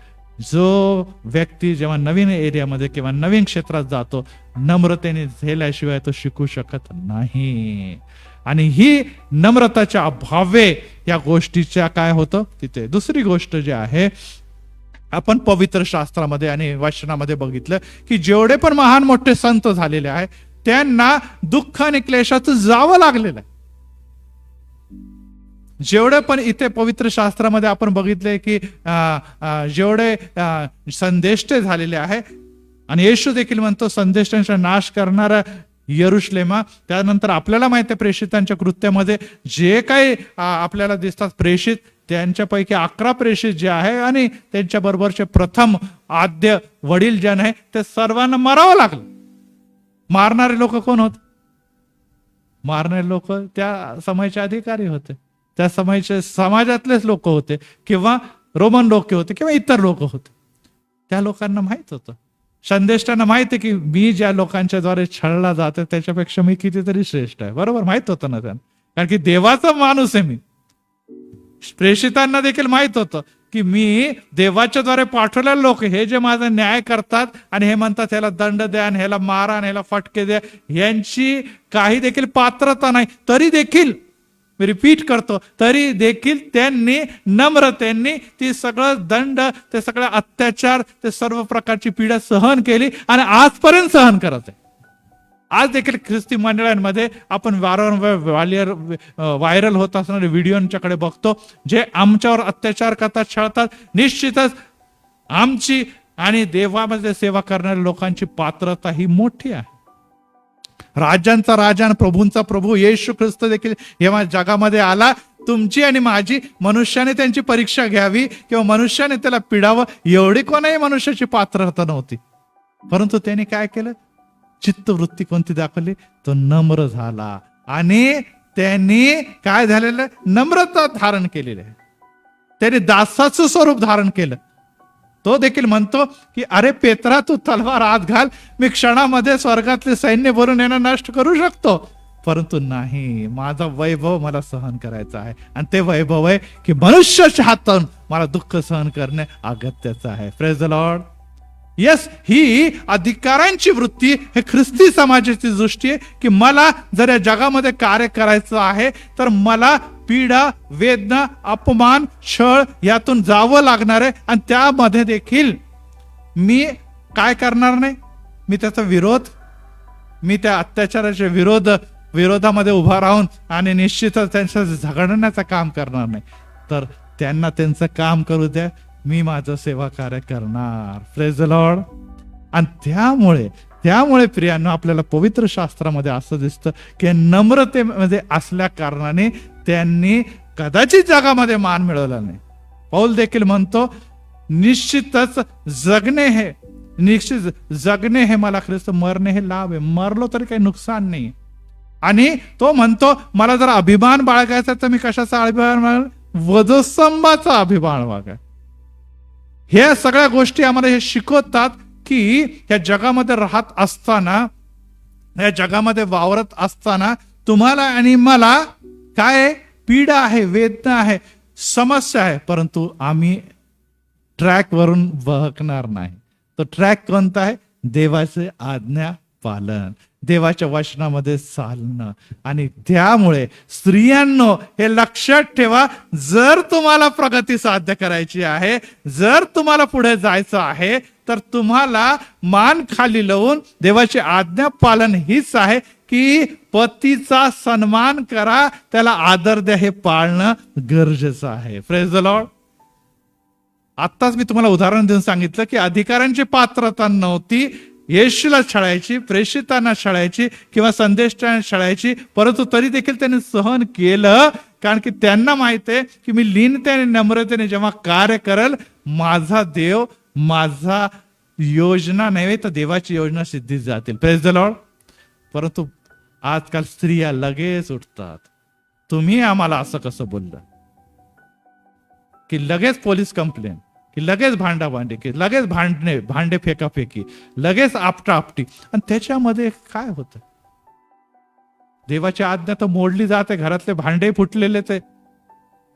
जो व्यक्ती जेव्हा नवीन एरियामध्ये किंवा नवीन क्षेत्रात जातो नम्रतेने झेल्याशिवाय तो शिकू शकत नाही. आणि ही नम्रताच्या अभावे या गोष्टीच्या काय होतं तिथे. दुसरी गोष्ट जी आहे, आपण पवित्र शास्त्रामध्ये आणि वाचनामध्ये बघितलं की जेवढे पण महान मोठे संत झालेले आहे त्यांना दुःख आणि क्लेशाचं जावं लागलेलं आहे. जेवढे पण इथे पवित्र शास्त्रामध्ये आपण बघितले की जेवढे संदेष्टे झालेले आहे, आणि येशू देखील म्हणतो संदेष्टांचा नाश करणारा यरुशलेमा. त्यानंतर आपल्याला माहिती आहे प्रेषितांच्या कृत्यामध्ये जे काही आपल्याला दिसतात प्रेषित, त्यांच्यापैकी 11 प्रेषित जे आहे आणि त्यांच्या बरोबरचे प्रथम आद्य वडील जन आहे ते सर्वांना मारावं लागलं. मारणारे लोक कोण होते? मारणारे लोक त्या समयचे अधिकारी होते, त्या समयचे समाजातलेच लोक होते किंवा रोमन लोक होते किंवा इतर लोक होते. त्या लोकांना माहित होतं, संदेष्टांना माहिती की मी ज्या लोकांच्या द्वारे छळला जाते त्याच्यापेक्षा मी कितीतरी श्रेष्ठ आहे. बरोबर माहित होतं ना त्यांना, कारण की देवाचा माणूस आहे मी. प्रेषितांना देखील माहित होतं की मी देवाच्या द्वारे पाठवलेले लोक, हे जे माझा न्याय करतात आणि हे म्हणतात ह्याला दंड द्या आणि ह्याला मारा आणि ह्याला फटके द्या, यांची काही देखील पात्रता नाही, तरी देखील मी रिपीट करतो, तरी देखील त्यांनी नम्रतेने ती सगळं दंड, ते सगळे अत्याचार, ते सर्व प्रकारची पीडा सहन केली आणि आजपर्यंत सहन करत आहे. आज देखील ख्रिस्ती मंडळांमध्ये आपण वारंवार व्हायरल होत असणारे व्हिडिओंच्याकडे बघतो, जे आमच्यावर अत्याचार करतात, छळतात. निश्चितच आमची आणि देवामध्ये सेवा करणाऱ्या लोकांची पात्रता ही मोठी आहे. राजांचा राजा आणि प्रभूंचा प्रभू येशू ख्रिस्त देखील जेव्हा जगामध्ये आला, तुमची आणि माझी मनुष्याने त्यांची परीक्षा घ्यावी किंवा मनुष्याने त्याला पिडावं एवढी कोणाही मनुष्याची पात्रता नव्हती. परंतु त्याने काय केलं? चित्तवृत्ती कोणती दाखवली? तो नम्र झाला आणि त्यांनी काय झालेलं? नम्रता धारण केलेली आहे. त्याने दासाचं स्वरूप धारण केलं. तो देखील म्हणतो की अरे पेत्रा, तू तलवार आत घाल, मी क्षणामध्ये स्वर्गातले सैन्य भरून यांना नष्ट करू शकतो, परंतु नाही, माझा वैभव मला सहन करायचा आहे. आणि ते वैभव आहे की मनुष्याच्या हातून मला दुःख सहन करणे अगत्याचं आहे. Praise the Lord. येस, ही अधिकारांची वृत्ती, हे ख्रिस्ती समाजाची दृष्टी आहे की मला जर या जगामध्ये कार्य करायचं आहे तर मला पीडा, वेदना, अपमान, छळ यातून जावं लागणार आहे. आणि त्यामध्ये देखील मी काय करणार नाही, मी त्याचा विरोध, मी त्या अत्याचाराच्या विरोधामध्ये उभा राहून आणि निश्चितच त्यांच्या झगडण्याचं काम करणार नाही. तर त्यांना त्यांचं काम करू द्या, मी माझं सेवा कार्य करणार. Praise the Lord. आणि त्यामुळे प्रियांनो, आपल्याला पवित्र शास्त्रामध्ये असं दिसतं की नम्रतेमध्ये असल्या कारणाने त्यांनी कदाचित जगामध्ये मान मिळवला नाही. पौल देखील म्हणतो, निश्चित जगणे हे मला ख्रिस्त, मरणे हे लाभ आहे. मरलो तरी काही नुकसान नाही. आणि तो म्हणतो, मला जर अभिमान बाळगायचा तर मी कशाचा अभिमान बाळग, वधस्तंभाचा अभिमान बाळगा. हे सगळ्या गोष्टी आम्हाला हे शिकवतात की या जगामध्ये राहत असताना, या जगामध्ये वावरत असताना तुम्हाला आणि मला काय पीडा आहे, वेदना आहे, समस्या आहे, परंतु आम्ही ट्रॅक वरून बहकणार नाही. तो ट्रॅक कोणता आहे? देवाचे आज्ञा पालन, देवाच्या वचनामध्ये चालणं. आणि त्यामुळे स्त्रियांनो, हे लक्षात ठेवा, जर तुम्हाला प्रगती साध्य करायची आहे, जर तुम्हाला पुढे जायचं आहे, तर तुम्हाला मान खाली लावून देवाची आज्ञा पालन हीच आहे की पतीचा सन्मान करा, त्याला आदर द्या, हे पाळणं गरजेचं आहे. Praise the Lord. आत्ताच मी तुम्हाला उदाहरण देऊन सांगितलं की अधिकारांची पात्रता नव्हती, येशूला छळायची, प्रेषितांना छळायची किंवा संदेशांना छळायची, परंतु तरी देखील त्यांनी सहन केलं, कारण की त्यांना माहित आहे की मी लीनतेने, नम्रतेने जेव्हा कार्य करेल, माझा देव, माझा योजना नव्हे तर देवाची योजना सिद्धीत जातील. Praise the Lord. परंतु आजकाल स्त्रिया लगेच उठतात, तुम्ही आम्हाला असं कसं बोललं, की लगेच पोलीस कंप्लेंट, की लगेच भांडाभांडी, की लगेच भांडे फेकाफेकी, लगेच आपटाआपटी. आणि त्याच्यामध्ये काय होतं? देवाची आज्ञा तर मोडली जाते, घरातले भांडे फुटलेलेच आहे,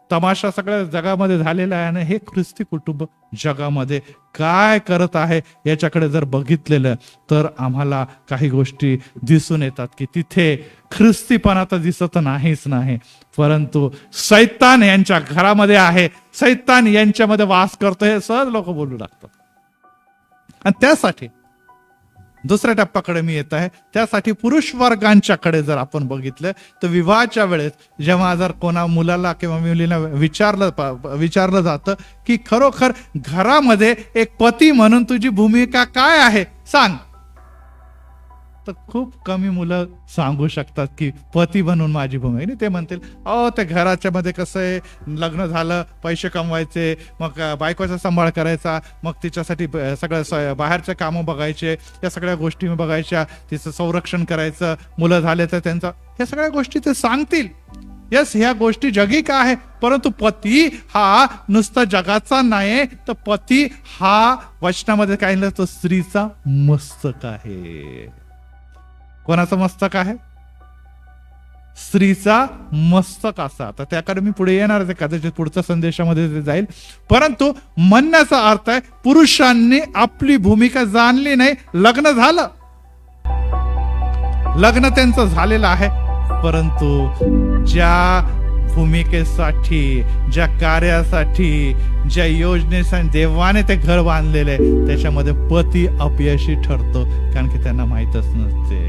तमाशा सगळ्या जगामध्ये झालेला आहे. आणि हे ख्रिस्ती कुटुंब जगामध्ये काय करत आहे याच्याकडे जर बघितलेलं तर आम्हाला काही गोष्टी दिसून येतात की तिथे ख्रिस्तीपणा तर दिसत नाहीच नाही, परंतु सैतान यांच्या घरामध्ये आहे, सैतान यांच्यामध्ये वास करतो, हे सहज लोक बोलू लागतात. आणि त्यासाठी दुसऱ्या टप्प्याकडे मी येत आहे. त्यासाठी पुरुष वर्गांच्याकडे जर आपण बघितलं तर विवाहाच्या वेळेस जेव्हा जर कोणा मुलाला किंवा मुलीला विचारलं जातं की खरोखर घरामध्ये एक पती म्हणून तुझी भूमिका काय आहे सांग, तर खूप कमी मुलं सांगू शकतात की पती म्हणून माझी भूमिका. ते म्हणतील, अहो ते घराच्या मध्ये कसं आहे, लग्न झालं, पैसे कमवायचे, मग बायकोचा सांभाळ करायचा, मग तिच्यासाठी सगळं बाहेरचे कामं बघायचे, या सगळ्या गोष्टी बघायच्या, तिचं संरक्षण करायचं, मुलं झाले तर त्यांचं, ह्या सगळ्या गोष्टी ते सांगतील. यस, ह्या गोष्टी जगिक आहे, परंतु पती हा नुसता जगाचा नाही, तर पती हा वचनामध्ये काय लिहिलं, तो स्त्रीचा मस्तक आहे. कोणाचं मस्तक आहे? स्त्रीचा मस्तक असा. तर त्याकडे मी पुढे येणार आहे, कदाचित पुढच्या संदेशामध्ये ते जाईल. परंतु म्हणण्याचा अर्थ आहे, पुरुषांनी आपली भूमिका जाणली नाही, लग्न झालं, लग्न त्यांचं झालेलं आहे, परंतु ज्या भूमिकेसाठी, ज्या कार्यासाठी, ज्या योजनेसाठी देवाने ते घर बांधलेले, त्याच्यामध्ये पती अपयशी ठरतो, कारण की त्यांना माहीतच नसते.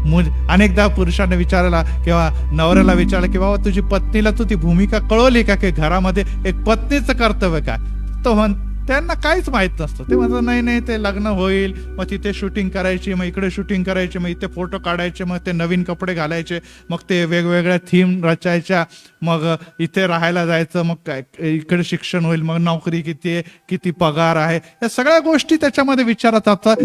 अनेकदा पुरुषांना विचारला किंवा नवऱ्याला विचारलं की बाबा तुझी पत्नीला तू ती भूमिका कळवली का, की घरामध्ये एक पत्नीचं कर्तव्य काय, तो त्यांना काहीच माहित नसतं. ते म्हणतात नाही ते लग्न होईल, मग तिथे शूटिंग करायची, मग इकडे शूटिंग करायची, मग इथे फोटो काढायचे, मग ते नवीन कपडे घालायचे, मग ते वेगवेगळ्या थीम रचायच्या, मग इथे राहायला जायचं, मग इकडे शिक्षण होईल, मग नोकरी किती आहे, किती पगार आहे, या सगळ्या गोष्टी त्याच्यामध्ये विचारत असतात.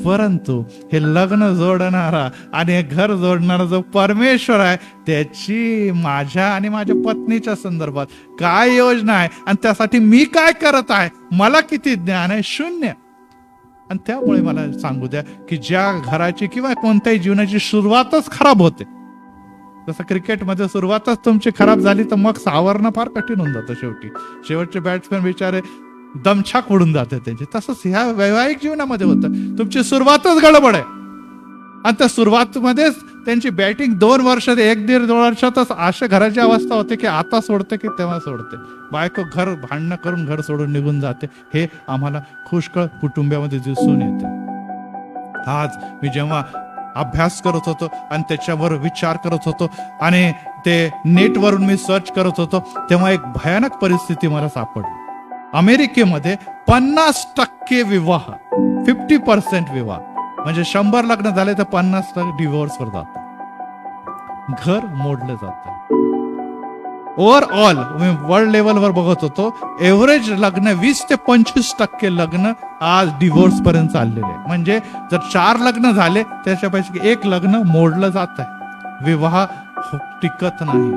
परंतु हे लग्न जोडणारा आणि घर जोडणारा जो परमेश्वर आहे, त्याची माझ्या आणि माझ्या पत्नीच्या संदर्भात काय योजना आहे आणि त्यासाठी मी काय करत आहे, मला किती ज्ञान आहे, शून्य. आणि त्यामुळे मला सांगू द्या की ज्या घराची किंवा कोणत्याही जीवनाची सुरुवातच खराब होते, जसं क्रिकेटमध्ये सुरुवातच तुमची खराब झाली तर मग सावरणं फार कठीण होऊन जातं. शेवटचे बॅट्समॅन बिचारे दमछाक उडून जाते त्यांची. तसंच ह्या वैवाहिक जीवनामध्ये होतं. तुमची सुरुवातच गडबड आहे आणि त्या सुरुवातमध्येच त्यांची बॅटिंग 2 वर्षात 1-1.5 वर्षातच अशा घराची अवस्था होते की आता सोडते की तेव्हा सोडते. बायको घर भांडणं करून घर सोडून निघून जाते. हे आम्हाला पुष्कळ कुटुंबामध्ये दिसून येते. आज मी जेव्हा अभ्यास करत होतो आणि त्याच्यावर विचार करत होतो आणि ते नेटवरून मी सर्च करत होतो, तेव्हा एक भयानक परिस्थिती मला सापडली. अमेरिकेमध्ये 50% विवाह, 50% विवाह, म्हणजे 100 लग्न झाले तर 50% डिव्होर्सवर जातात, घर मोडलं जातं. ओव्हरऑल मी वर्ल्ड लेवलवर बघत होतो, एव्हरेज लग्न 20 ते 25% लग्न आज डिव्होर्स पर्यंत चाललेले. म्हणजे जर 4 लग्न झाले त्याच्यापैकी 1 लग्न मोडलं जात आहे, विवाह टिकत नाही.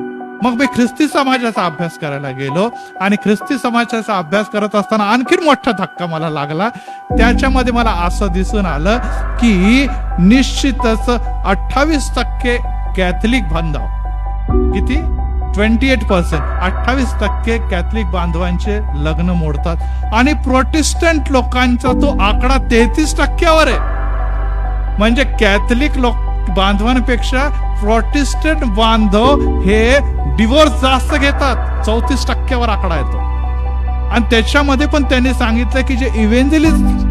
मग मी ख्रिस्ती समाजाचा अभ्यास करायला गेलो आणि ख्रिस्ती समाजाचा अभ्यास करत असताना आणखीन मोठा धक्का मला लागला. त्याच्यामध्ये मला असं दिसून आलं की निश्चितच 28% कॅथलिक बांधव, किती 28%, 28% कॅथलिक बांधवांचे लग्न मोडतात आणि प्रोटेस्टंट लोकांचा तो आकडा 33%वर आहे. म्हणजे कॅथलिक लोक बांधवांपेक्षा प्रोटेस्टंट बांधव हे डिवोर्स जास्त घेतात, 34%वर आकडा येतो. आणि त्याच्यामध्ये पण त्यांनी सांगितलं की जे इव्हेंजलिस्ट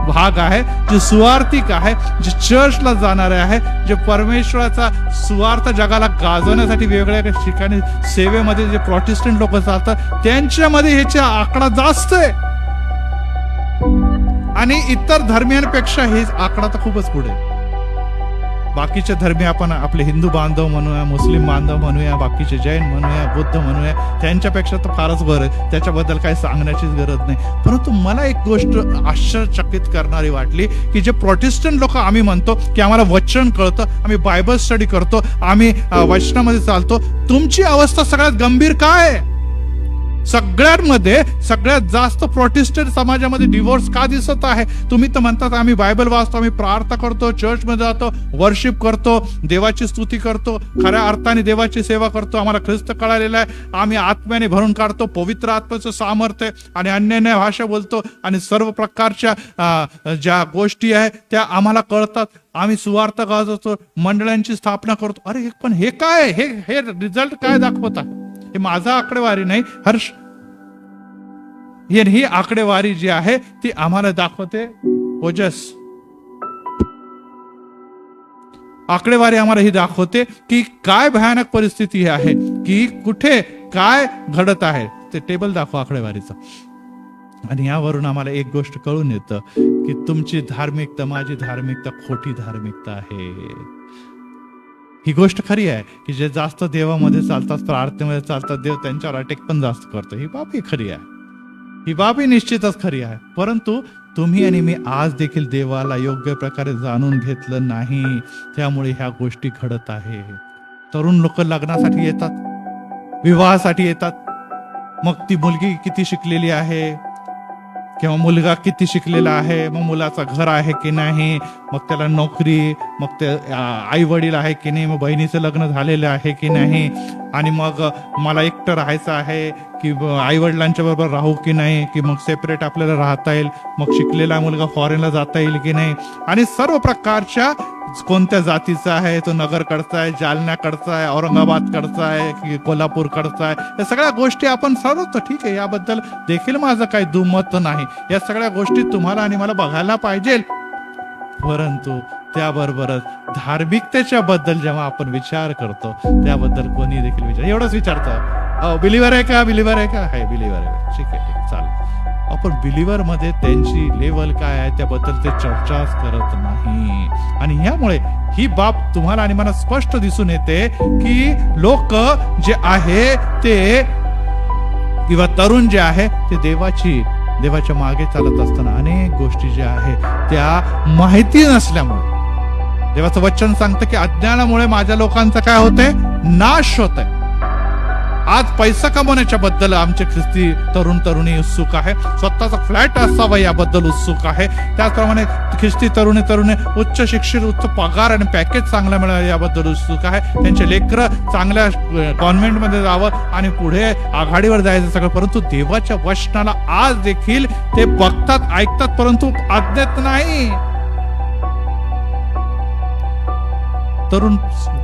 भाग आहे, जे सुवार्थिक आहे, जे चर्चला जाणारे आहे, जे परमेश्वराचा सुवार्थ जगाला गाजवण्यासाठी वेगवेगळ्या ठिकाणी सेवेमध्ये जे प्रोटेस्टंट लोक चालतात, त्यांच्यामध्ये ह्याचा आकडा जास्त आहे. आणि इतर धर्मियांपेक्षा हे आकडा तर खूपच पुढे. बाकीचे धर्मी आपण आपले हिंदू बांधव म्हणूया, मुस्लिम बांधव म्हणूया, बाकीचे जैन म्हणूया, बुद्ध म्हणूया, त्यांच्यापेक्षा तर फारच वर आहे. त्याच्याबद्दल काही सांगण्याचीच गरज नाही. परंतु मला एक गोष्ट आश्चर्यचकित करणारी वाटली की जे प्रोटेस्टंट लोक आम्ही म्हणतो की आम्हाला वचन कळतं, आम्ही बायबल स्टडी करतो, आम्ही वचनामध्ये चालतो, तुमची अवस्था सगळ्यात गंभीर काय आहे? सगळ्यांमध्ये सगळ्यात जास्त प्रोटेस्टंट समाजामध्ये डिवोर्स का दिसत आहे? तुम्ही तर म्हणतात आम्ही बायबल वाचतो, आम्ही प्रार्थना करतो, चर्चमध्ये जातो, वर्शिप करतो, देवाची स्तुती करतो, खऱ्या अर्थाने देवाची सेवा करतो, आम्हाला ख्रिस्त कळालेला आहे, आम्ही आत्म्याने भरून काढतो, पवित्र आत्म्याचं सामर्थ्य आणि अन्य भाषा बोलतो आणि सर्व प्रकारच्या ज्या गोष्टी आहे त्या आम्हाला कळतात, आम्ही सुवार्थ गाजवतो, मंडळांची स्थापना करतो. अरे पण हे काय, हे रिझल्ट काय दाखवत आहे? हे माझा आकडेवारी नाही, हर्ष, ही आकडेवारी जी आहे ती आम्हाला दाखवते ओजस. आकडेवारी आम्हाला ही दाखवते की काय भयानक परिस्थिती आहे, की कुठे काय घडत आहे. ते टेबल दाखवा आकडेवारीचं. आणि यावरून आम्हाला एक गोष्ट कळून येतं की तुमची धार्मिकता, माझी धार्मिकता खोटी धार्मिकता आहे. ही गोष्ट खरी आहे की जे जास्त देवामध्ये चालतात, प्रार्थनेमध्ये चालतात, देव त्यांच्यावर अटॅक पण जास्त करतो. ही बाबी खरी आहे, ही बाबी निश्चितच खरी आहे. परंतु तुम्ही आणि मी आज देखील देवाला योग्य प्रकारे जाणून घेतलं नाही, त्यामुळे ह्या गोष्टी घडत आहे. तरुण लोक लग्नासाठी येतात, विवाहासाठी येतात, मग ती मुलगी किती शिकलेली आहे किंवा मुलगा किती शिकलेला आहे, मग मुलाचं घर आहे की नाही, मग त्याला नोकरी, मग ते आई वडील आहे की नाही, मग बहिणीचं लग्न झालेलं आहे की नाही, आणि मग मला एकटं राहायचं आहे की आई वडिलांच्या बरोबर राहू की नाही, की मग सेपरेट आपल्याला राहता येईल, मग शिकलेला मुलगा फॉरेनला जाता येईल की नाही, आणि सर्व प्रकारच्या कोणत्या जातीचा आहे, तो नगरकडचा आहे, जालन्याकडचा आहे, औरंगाबादकडचा आहे की कोल्हापूरकडचा आहे, या सगळ्या गोष्टी आपण ठरवतो. ठीक आहे, याबद्दल देखील माझं काही दुमत नाही. या सगळ्या गोष्टी तुम्हाला आणि मला बघायला पाहिजे. परंतु त्याबरोबरच धार्मिकतेच्या बद्दल जेव्हा आपण विचार करतो, त्याबद्दल कोणी देखील एवढंच विचारतं, बिलिव्हर आहे का, बिलिव्हर आहे का, आहे बिलिव्हर आहे, ठीक आहे, चालेल. आपण बिलिव्हर मध्ये त्यांची लेवल काय आहे त्याबद्दल ते चर्चाच करत नाही. आणि ह्यामुळे ही बाब तुम्हाला आणि मला स्पष्ट दिसून येते की लोक जे आहे ते किंवा तरुण जे आहे ते देवाच्या मागे चालत असताना अनेक गोष्टी ज्या आहे त्या माहिती नसल्यामुळे, देवाचं वचन सांगतं की अज्ञानामुळे माझ्या लोकांचा काय होतंय, नाश होतंय. आज पैसा कमवण्याच्या बद्दल आमचे ख्रिस्ती तरुण तरुणी उत्सुक आहे, स्वतःचा फ्लॅट असावा याबद्दल उत्सुक आहे. त्याचप्रमाणे ख्रिस्ती तरुणी उच्च शिक्षित, उच्च पगार आणि पॅकेज चांगला मिळावा याबद्दल उत्सुक आहे. त्यांचे लेकरं चांगल्या कॉन्व्हेंटमध्ये जावं आणि पुढे आघाडीवर जायचं सगळं. परंतु देवाच्या वचनाला आज देखील ते बघतात, ऐकतात, परंतु आज्ञेत नाही. तरुण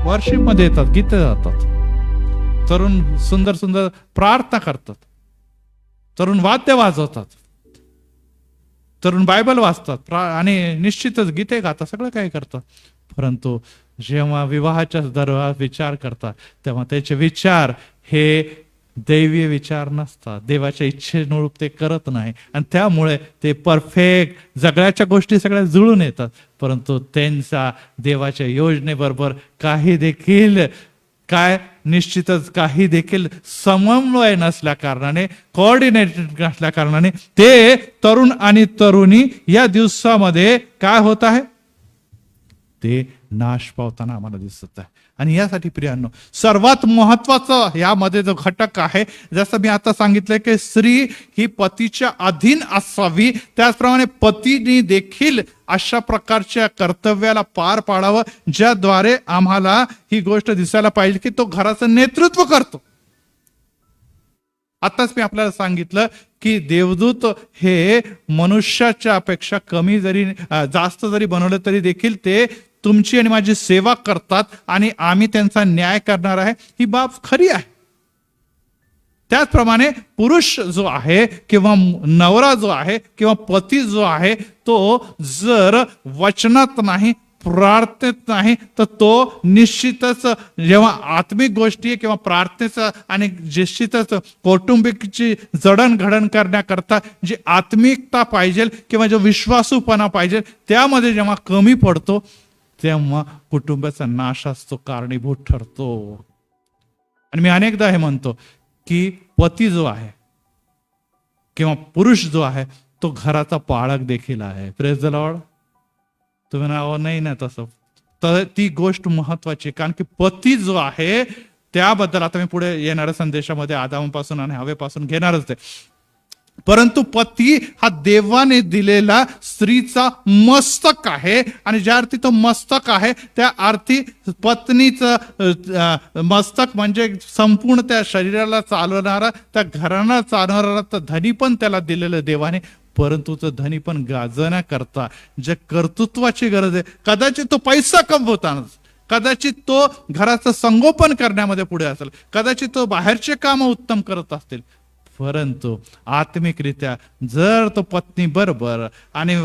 वर्शिप मध्ये येतात, गीते जातात, तरुण सुंदर सुंदर प्रार्थना करतात, तरुण वाद्य वाजवतात, तरुण बायबल वाचतात आणि निश्चितच गीते गातात, सगळं काही करतात. परंतु जेव्हा विवाहाच्या दरम्यान विचार करतात तेव्हा त्याचे विचार हे दैवीय विचार नसतात, देवाच्या इच्छेनुरूप ते करत नाही. आणि त्यामुळे ते परफेक्ट सगळ्याच्या गोष्टी सगळ्या जुळून येतात, परंतु त्यांचा देवाच्या योजनेबरोबर काही देखील निश्चितच काही देखील समन्वय नसल्या कारणाने, कोऑर्डिनेटेड नसल्या कारणाने ते तरुण आणि तरुणी या दिवसामध्ये काय होत आहे, ते नाश पावताना आम्हाला दिसत आहे. आणि यासाठी प्रियांनो सर्वात महत्वाचं यामध्ये जो घटक आहे, जसं मी आता सांगितलंय की स्त्री ही पतीच्या अधीन असावी, त्याचप्रमाणे पतीने देखील अशा प्रकारच्या कर्तव्याला पार पाडावं ज्याद्वारे आम्हाला ही गोष्ट दिसायला पाहिजे की तो घराचं नेतृत्व करतो. आताच मी आपल्याला सांगितलं की देवदूत हे मनुष्याच्या अपेक्षा कमी जरी जास्त जरी बनवलं तरी देखील ते तुमची आणि माझी सेवा करतात आणि आम्ही त्यांचा न्याय करणार आहे, ही बाब खरी आहे. त्याचप्रमाणे पुरुष जो आहे किंवा नवरा जो आहे किंवा पती जो आहे तो जर वचनात नाही, प्रार्थनेत नाही, तर तो निश्चितच जेव्हा आत्मिक गोष्टी किंवा प्रार्थनेचा आणि निश्चितच कौटुंबिकची जडणघडण करण्याकरता जी आत्मिकता पाहिजे किंवा जो विश्वासूपणा पाहिजे त्यामध्ये जेव्हा कमी पडतो तेव्हा कुटुंबाचा नाशास तो कारणीभूत ठरतो. आणि मी अनेकदा हे म्हणतो की पती जो आहे किंवा पुरुष जो आहे तो घराचा पाळक देखील आहे. Praise the Lord. तुम्ही नाही ना तसं, तर ती गोष्ट महत्वाची, कारण की पती जो आहे त्याबद्दल आता मी पुढे येणाऱ्या संदेशामध्ये आदामापासून आणि हवेपासून घेणारच ते. परंतु पती हा देवाने दिलेला स्त्रीचा मस्तक आहे आणि ज्या अर्थी तो मस्तक आहे त्या अर्थी पत्नीचं मस्तक म्हणजे संपूर्ण त्या शरीराला चालवणारा, त्या घराला चालवणारा तर धनी पण त्याला दिलेलं देवाने. परंतु तो धनी पण गाजण्याकरता जे कर्तृत्वाची गरज आहे, कदाचित तो पैसा कमवताना, कदाचित तो घराचं संगोपन करण्यामध्ये पुढे असेल, कदाचित तो बाहेरचे काम उत्तम करत असतील, परंतु आत्मिकरित्या जर तो पत्नी बरोबर आणि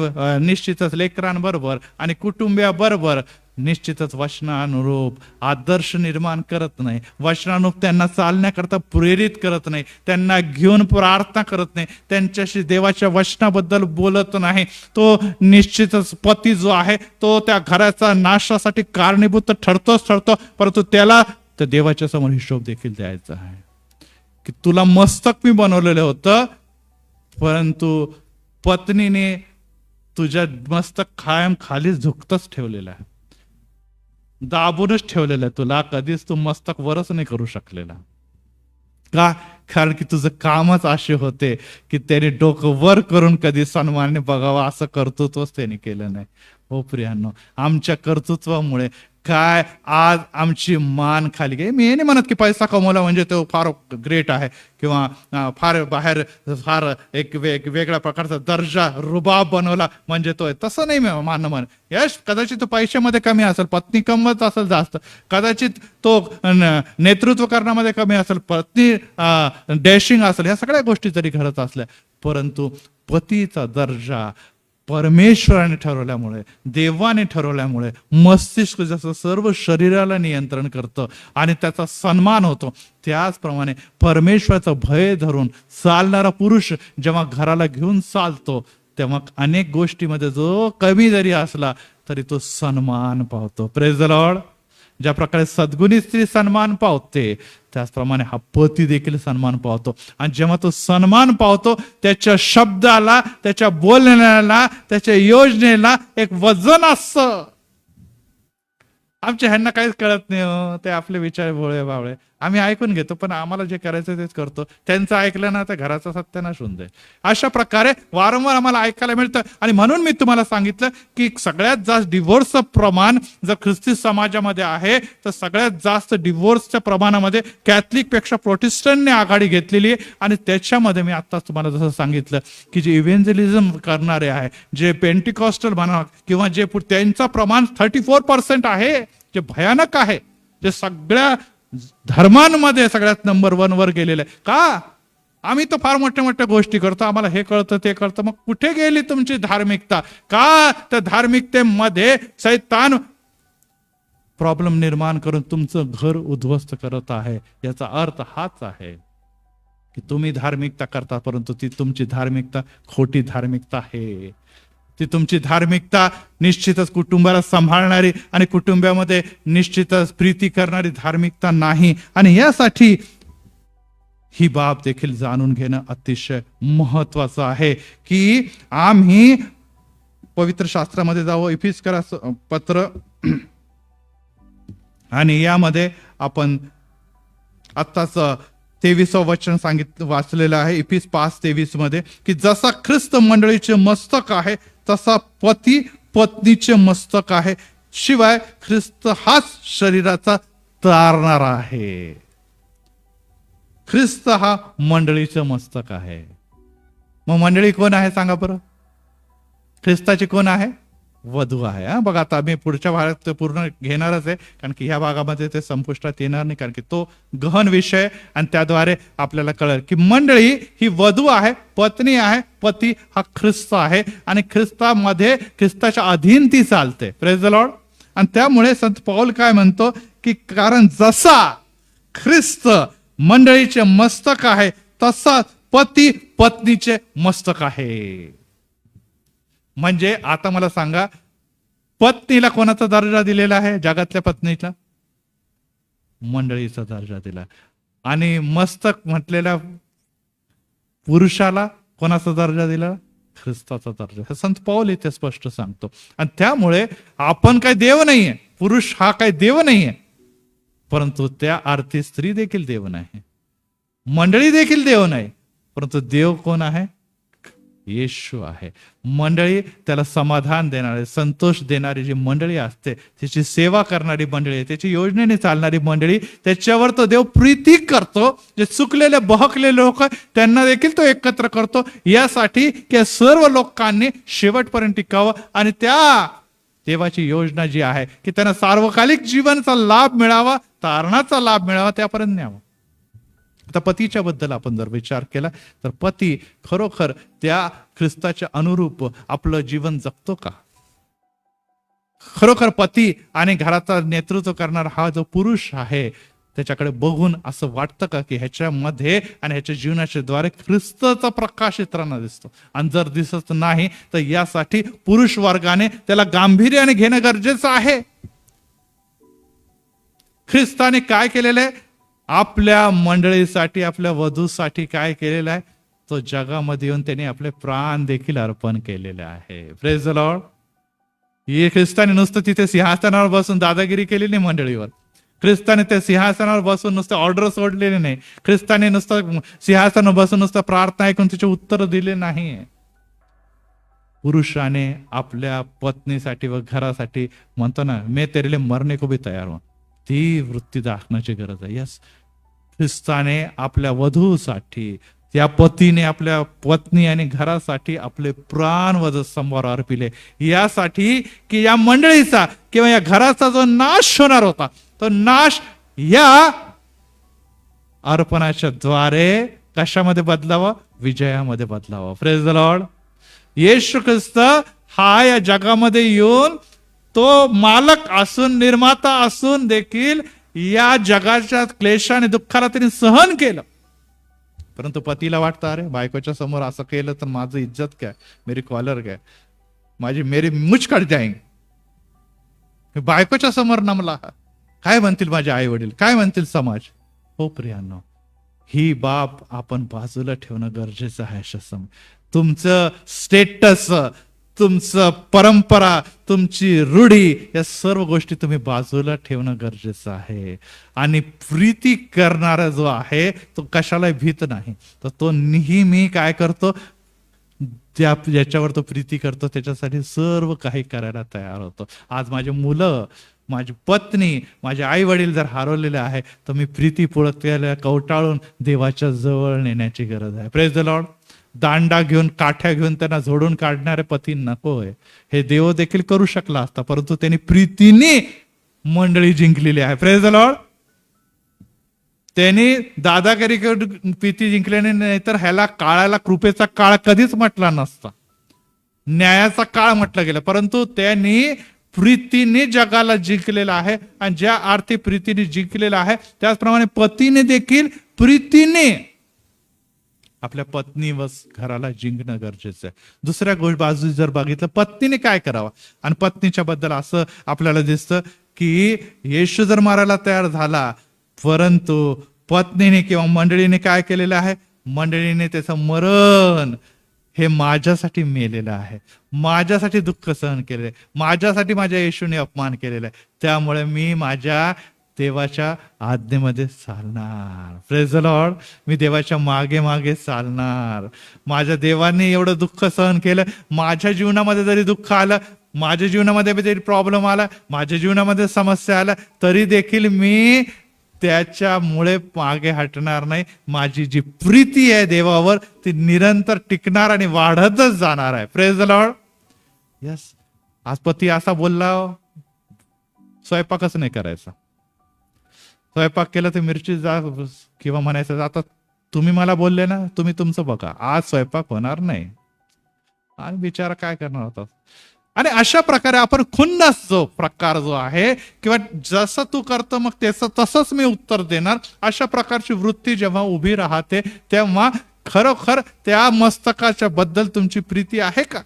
निश्चितच लेकरांबरोबर आणि कुटुंबियाबरोबर निश्चितच वचनानुरूप आदर्श निर्माण करत नाही, वचनानुरूप त्यांना चालण्याकरता प्रेरित करत नाही, त्यांना घेऊन प्रार्थना करत नाही, त्यांच्याशी देवाच्या वचनाबद्दल बोलत नाही, तो निश्चितच पती जो आहे तो त्या घराचा नाशासाठी कारणीभूत ठरतोच ठरतो. परंतु त्याला तर देवाच्या समोर हिशोब देखील द्यायचा आहे की तुला मस्तक मी बनवलेलं होतं, परंतु पत्नीने तुझ्या मस्तक कायम खालीच झुकतच ठेवलेलं आहे, दाबूनच ठेवलेलं आहे. तुला कधीच तू मस्तक वरच नाही करू शकलेला. का? कारण की तुझं कामच असे होते की त्याने डोकं वर करून कधी सन्मानाने बघावा असं कर्तृत्वच त्याने केलं नाही. हो प्रियांनो, आमच्या कर्तृत्वामुळे काय आज आमची मान खाली गेली. मी हे नाही म्हणत की पैसा कमवला म्हणजे तो फार ग्रेट आहे किंवा फार बाहेर फार एक वेगळ्या प्रकारचा दर्जा रुबाब बनवला म्हणजे तो, तसं नाही मानणं म्हण. यश कदाचित तो पैशामध्ये कमी असेल, पत्नी कमवत असेल जास्त, कदाचित तो नेतृत्व करण्यामध्ये कमी असेल, पत्नी डॅशिंग असेल, ह्या सगळ्या गोष्टी जरी घडत असल्या, परंतु पतीचा दर्जा परमेश्वराने ठरवल्यामुळे, देवाने ठरवल्यामुळे मस्तिष्क जसं सर्व शरीराला नियंत्रण करतं आणि त्याचा सन्मान होतो, त्याचप्रमाणे परमेश्वराचं भय धरून चालणारा पुरुष जेव्हा घराला घेऊन चालतो तेव्हा अनेक गोष्टीमध्ये जो कमी जरी असला तरी तो सन्मान पावतो. Praise the Lord. ज्या प्रकारे सद्गुणी स्त्री सन्मान पावते त्याचप्रमाणे हा पती देखील सन्मान पावतो. आणि जेव्हा तो सन्मान पावतो त्याच्या शब्दाला, त्याच्या बोलण्याला, त्याच्या योजनेला एक वजन असतं. आमच्या ह्यांना काहीच कळत नाही हो, ते आपले विचार भोळे बावळे. आम्ही ऐकून घेतो पण आम्हाला जे करायचं तेच करतो. त्यांचं ऐकलं ना तर घराचा सत्यानाश होऊन जाईल. अशा प्रकारे वारंवार आम्हाला ऐकायला मिळतं. आणि म्हणून मी तुम्हाला सांगितलं की सगळ्यात जास्त डिव्होर्सचं प्रमाण जर ख्रिस्ती समाजामध्ये आहे तर सगळ्यात जास्त डिव्होर्सच्या प्रमाणामध्ये कॅथलिक पेक्षा प्रोटेस्टंटने आघाडी घेतलेली आहे. आणि त्याच्यामध्ये मी आत्ताच तुम्हाला जसं सांगितलं की जे इव्हेंजलिझम करणारे आहे, जे पेंटिकॉस्टल म्हणा किंवा जे त्यांचं प्रमाण 34% आहे, जे भयानक आहे, जे सगळ्या धर्मांमध्ये सगळ्यात नंबर 1 वर गेलेलं आहे. का? आम्ही तर फार मोठ्या मोठ्या गोष्टी करतो, आम्हाला हे कळतं ते कळतं. मग कुठे गेली तुमची धार्मिकता? का? त्या धार्मिकतेमध्ये शैतान प्रॉब्लेम निर्माण करून तुमचं घर उद्ध्वस्त करत आहे. याचा अर्थ हाच आहे की तुम्ही धार्मिकता करता परंतु ती तुमची धार्मिकता खोटी धार्मिकता आहे. ती तुमची धार्मिकता निश्चितच कुटुंबाला सांभाळणारी आणि कुटुंबामध्ये निश्चितच प्रीती करणारी धार्मिकता नाही. आणि यासाठी ही बाब देखील जाणून घेणं अतिशय महत्वाचं आहे की आम्ही पवित्र शास्त्रामध्ये जावं. इफिसकरास पत्र आणि यामध्ये आपण आत्ताच 23वं वचन वाचलेलं आहे इफिस 5:23 मध्ये की जसा ख्रिस्त मंडळीचे मस्तक आहे तसा पती पत्नीचे मस्तक आहे, शिवाय ख्रिस्त हाच शरीराचा तारणारा आहे. ख्रिस्त हा मंडळीचं मस्तक आहे. मग मंडळी कोण आहे सांगा बरं? ख्रिस्ताची कोण आहे? वधू आहे. हा बघा, आता मी पुढच्या भागात पूर्ण घेणारच आहे कारण की ह्या भागामध्ये ते संपुष्टात येणार नाही कारण की तो गहन विषय आणि त्याद्वारे आपल्याला कळेल की मंडळी ही वधू आहे, पत्नी आहे, पती हा ख्रिस्त आहे आणि ख्रिस्तामध्ये ख्रिस्ताच्या अधीन ती चालते. Praise the Lord. आणि त्यामुळे संत पौल काय म्हणतो की कारण जसा ख्रिस्त मंडळीचे मस्तक आहे तसा पती पत्नीचे मस्तक आहे. म्हणजे आता मला सांगा, पत्नीला कोणाचा दर्जा दिलेला आहे? जगातल्या पत्नीला मंडळीचा दर्जा दिला. आणि मस्तक म्हटलेल्या पुरुषाला कोणाचा दर्जा दिला? ख्रिस्ताचा दर्जा. हे संत पौल इथे स्पष्ट सांगतो. आणि त्यामुळे आपण काही देव नाहीये, पुरुष हा काही देव नाहीये, परंतु त्या अर्थी स्त्री देखील देव नाही, मंडळी देखील देव नाही, परंतु देव कोण आहे? येशू आहे. मंडळी त्याला समाधान देणारे, संतोष देणारी जी मंडळी असते, त्याची सेवा करणारी मंडळी, त्याची योजनेने चालणारी मंडळी, त्याच्यावर तो देव प्रीती करतो. जे चुकलेले बहकलेले लोक त्यांना देखील तो एकत्र करतो यासाठी की सर्व लोकांनी शेवटपर्यंत टिकावं आणि त्या देवाची योजना जी आहे की त्यांना सार्वकालिक जीवनाचा लाभ मिळावा, तारणाचा लाभ मिळावा, त्यापर्यंत न्यावं. आता पतीच्या बद्दल आपण जर विचार केला तर पती खरोखर त्या ख्रिस्ताच्या अनुरूप आपलं जीवन जगतो का? खरोखर पती आणि घराचा नेतृत्व करणारा हा जो पुरुष आहे त्याच्याकडे बघून असं वाटतं का की ह्याच्यामध्ये आणि ह्याच्या जीवनाच्या द्वारे ख्रिस्ताचा प्रकाश इतरांना दिसतो? आणि जर दिसत नाही तर यासाठी पुरुष वर्गाने त्याला गांभीर्याने घेणं गरजेचं आहे. ख्रिस्ताने काय केलेलं आहे? आपल्या मंडळीसाठी, आपल्या वधूसाठी काय केलेलं आहे? तो जगामध्ये येऊन त्याने आपले प्राण देखील अर्पण केलेले आहे. Praise the Lord. हे ख्रिस्ताने नुसतं तिथे सिंहासनावर बसून दादागिरी केली नाही मंडळीवर. ख्रिस्ताने त्या सिंहासनावर बसून नुसतं ऑर्डर सोडलेले नाही. ख्रिस्ताने नुसतं सिंहासनावर बसून नुसतं प्रार्थना ऐकून तिचे उत्तर दिले नाही. पुरुषाने आपल्या पत्नीसाठी व घरासाठी म्हणतो ना, मे तेरे लिए मरने को भी तयार हो, ती वृत्ती दाखवण्याची गरज आहे. यस, ख्रिस्ताने आपल्या वधूसाठी, त्या पतीने आपल्या पत्नी आणि घरासाठी आपले प्राण वधस्तंभावर अर्पिले, यासाठी की या मंडळीचा किंवा या घराचा जो नाश होणार होता तो नाश या अर्पणाच्या द्वारे कशामध्ये बदलावा? विजयामध्ये बदलावा. Praise the Lord. Yeshu Khrist हा या जगामध्ये येऊन तो मालक असून, निर्माता असून देखील या जगाच्या क्लेश आणि दुःखाला त्यांनी सहन केलं. परंतु पतीला वाटतं, अरे बायकोच्या समोर असं केलं तर माझं इज्जत काय, मेरी कॉलर काय, मेरी मुझ कट जाएंगे. बायकोच्या समोर नमला, काय म्हणतील माझे आई वडील, काय म्हणतील समाज. हो प्रियांनो, ही बाब आपण बाजूला ठेवणं गरजेचं आहे. तुमचं स्टेटस, तुमचं परंपरा, तुमची रूढी, या सर्व गोष्टी तुम्ही बाजूला ठेवणं गरजेचं आहे. आणि प्रीती करणारा जो आहे तो कशालाही भीत नाही. तर तो नेहमी काय करतो, ज्याच्यावर तो प्रीती करतो त्याच्यासाठी सर्व काही करायला तयार होतो. आज माझी मुलं, माझी पत्नी, माझे आई वडील जर हरवलेले आहे तर मी प्रीतीपूर्वक त्याला कवटाळून देवाच्या जवळ नेण्याची गरज आहे. Praise the Lord. दांडा घेऊन, काठ्या घेऊन त्यांना झोडून काढणारे पती नकोय. हे देव देखील करू शकला असता, परंतु त्यांनी प्रीतीने मंडळी जिंकलेली आहे. Praise the Lord. त्यांनी दादागिरी प्रीती जिंकल्याने, नाही तर ह्याला काळाला कृपेचा काळ कधीच म्हटला नसता, न्यायाचा काळ म्हटलं गेलं. परंतु त्यांनी प्रीतीने जगाला जिंकलेला आहे. आणि ज्या अर्थी प्रीतीने जिंकलेला आहे त्याचप्रमाणे पतीने देखील प्रीतीने आपल्या पत्नी व घराला जिंकणं गरजेचं आहे. दुसऱ्या बाजू जर बघितलं, पत्नीने काय करावं, आणि पत्नीच्या बद्दल असं आपल्याला दिसतं की येशू जर मारायला तयार झाला, परंतु पत्नीने किंवा मंडळीने काय केलेलं आहे, मंडळीने त्याचं मरण हे माझ्यासाठी मेलेलं आहे, माझ्यासाठी दुःख सहन केलेलं आहे, माझ्यासाठी माझ्या येशूने अपमान केलेला आहे, त्यामुळे मी माझ्या देवाच्या आज्ञेमध्ये चालणार. Praise the Lord. मी देवाच्या मागे मागे चालणार. माझ्या देवाने एवढं दुःख सहन केलं, माझ्या जीवनामध्ये जरी दुःख आलं, माझ्या जीवनामध्ये जरी प्रॉब्लेम आला, माझ्या जीवनामध्ये समस्या आल्या, तरी देखील मी त्याच्यामुळे मागे हटणार नाही. माझी जी प्रीती आहे देवावर ती निरंतर टिकणार आणि वाढतच जाणार आहे. Praise the Lord. यस. आज पती असा बोलला, स्वयंपाकच नाही करायचा, स्वयंपाक केला तर मिरची जा, किंवा म्हणायचं आता तुम्ही मला बोलले ना, तुम्ही तुमचं बघा, आज स्वयंपाक होणार नाही. आणि बिचारा काय करणार होता. आणि अशा प्रकारे आपण खुन्नस जो प्रकार जो आहे, किंवा जसं तू करतो मग त्याचं तसंच मी उत्तर देणार, अशा प्रकारची वृत्ती जेव्हा उभी राहते, तेव्हा खरोखर त्या मस्तकाच्या बद्दल तुमची प्रीती आहे का,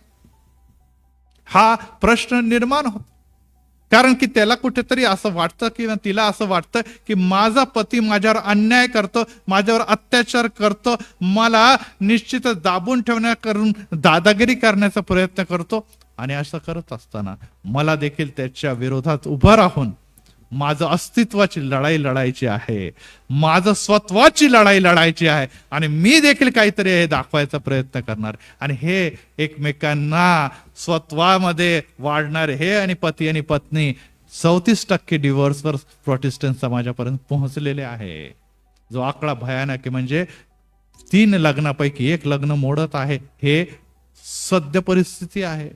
हा प्रश्न निर्माण होतो. कारण की त्याला कुठेतरी असं वाटतं किंवा तिला असं वाटतं की माझा पती माझ्यावर अन्याय करतो, माझ्यावर अत्याचार करतो, मला निश्चितच दाबून ठेवण्या करून दादागिरी करण्याचा प्रयत्न करतो. आणि असं करत असताना मला देखील त्याच्या विरोधात उभं राहून माझं अस्तित्वाची लढाई लढायची आहे, माझं स्वत्वाची लढाई लढायची आहे, आणि मी देखील काहीतरी हे दाखवायचा प्रयत्न करणार. आणि हे एकमेकांना स्वत्वामध्ये वाढणारे हे आणि पती आणि पत्नी 34% डिव्होर्सवर प्रोटेस्टंट समाजापर्यंत पोहोचलेले आहे. जो आकडा भयानक आहे. म्हणजे 3 लग्नापैकी 1 लग्न मोडत आहे, हे सद्य परिस्थिती आहे.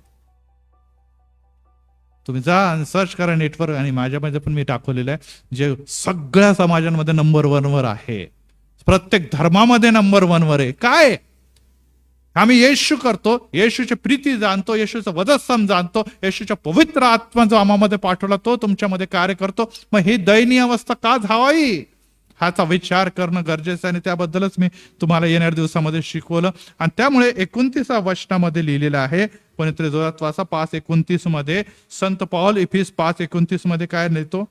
तुम्ही जा आणि सर्च करा नेटवर, आणि माझ्यामध्ये पण मी दाखवलेलं आहे, जे सगळ्या समाजांमध्ये नंबर 1 वर आहे, प्रत्येक धर्मामध्ये नंबर 1 वर आहे. काय आम्ही येशू करतो, येशूची प्रीती जाणतो, येशूचं वधस्तंभ जाणतो, येशूच्या पवित्र आत्मा जो आम्हामध्ये पाठवला तो तुमच्यामध्ये कार्य करतो. मग ही दयनीय अवस्था का झावावी, ह्याचा विचार करणं गरजेचं आहे. आणि त्याबद्दलच मी तुम्हाला येणाऱ्या दिवसामध्ये शिकवलं. आणि त्यामुळे 29व्या वचनामध्ये लिहिलेलं आहे, कोणीतरी जोरात वाचा, 5:29 मध्ये संत पौल इफिस 5:29 मध्ये काय लिहितो,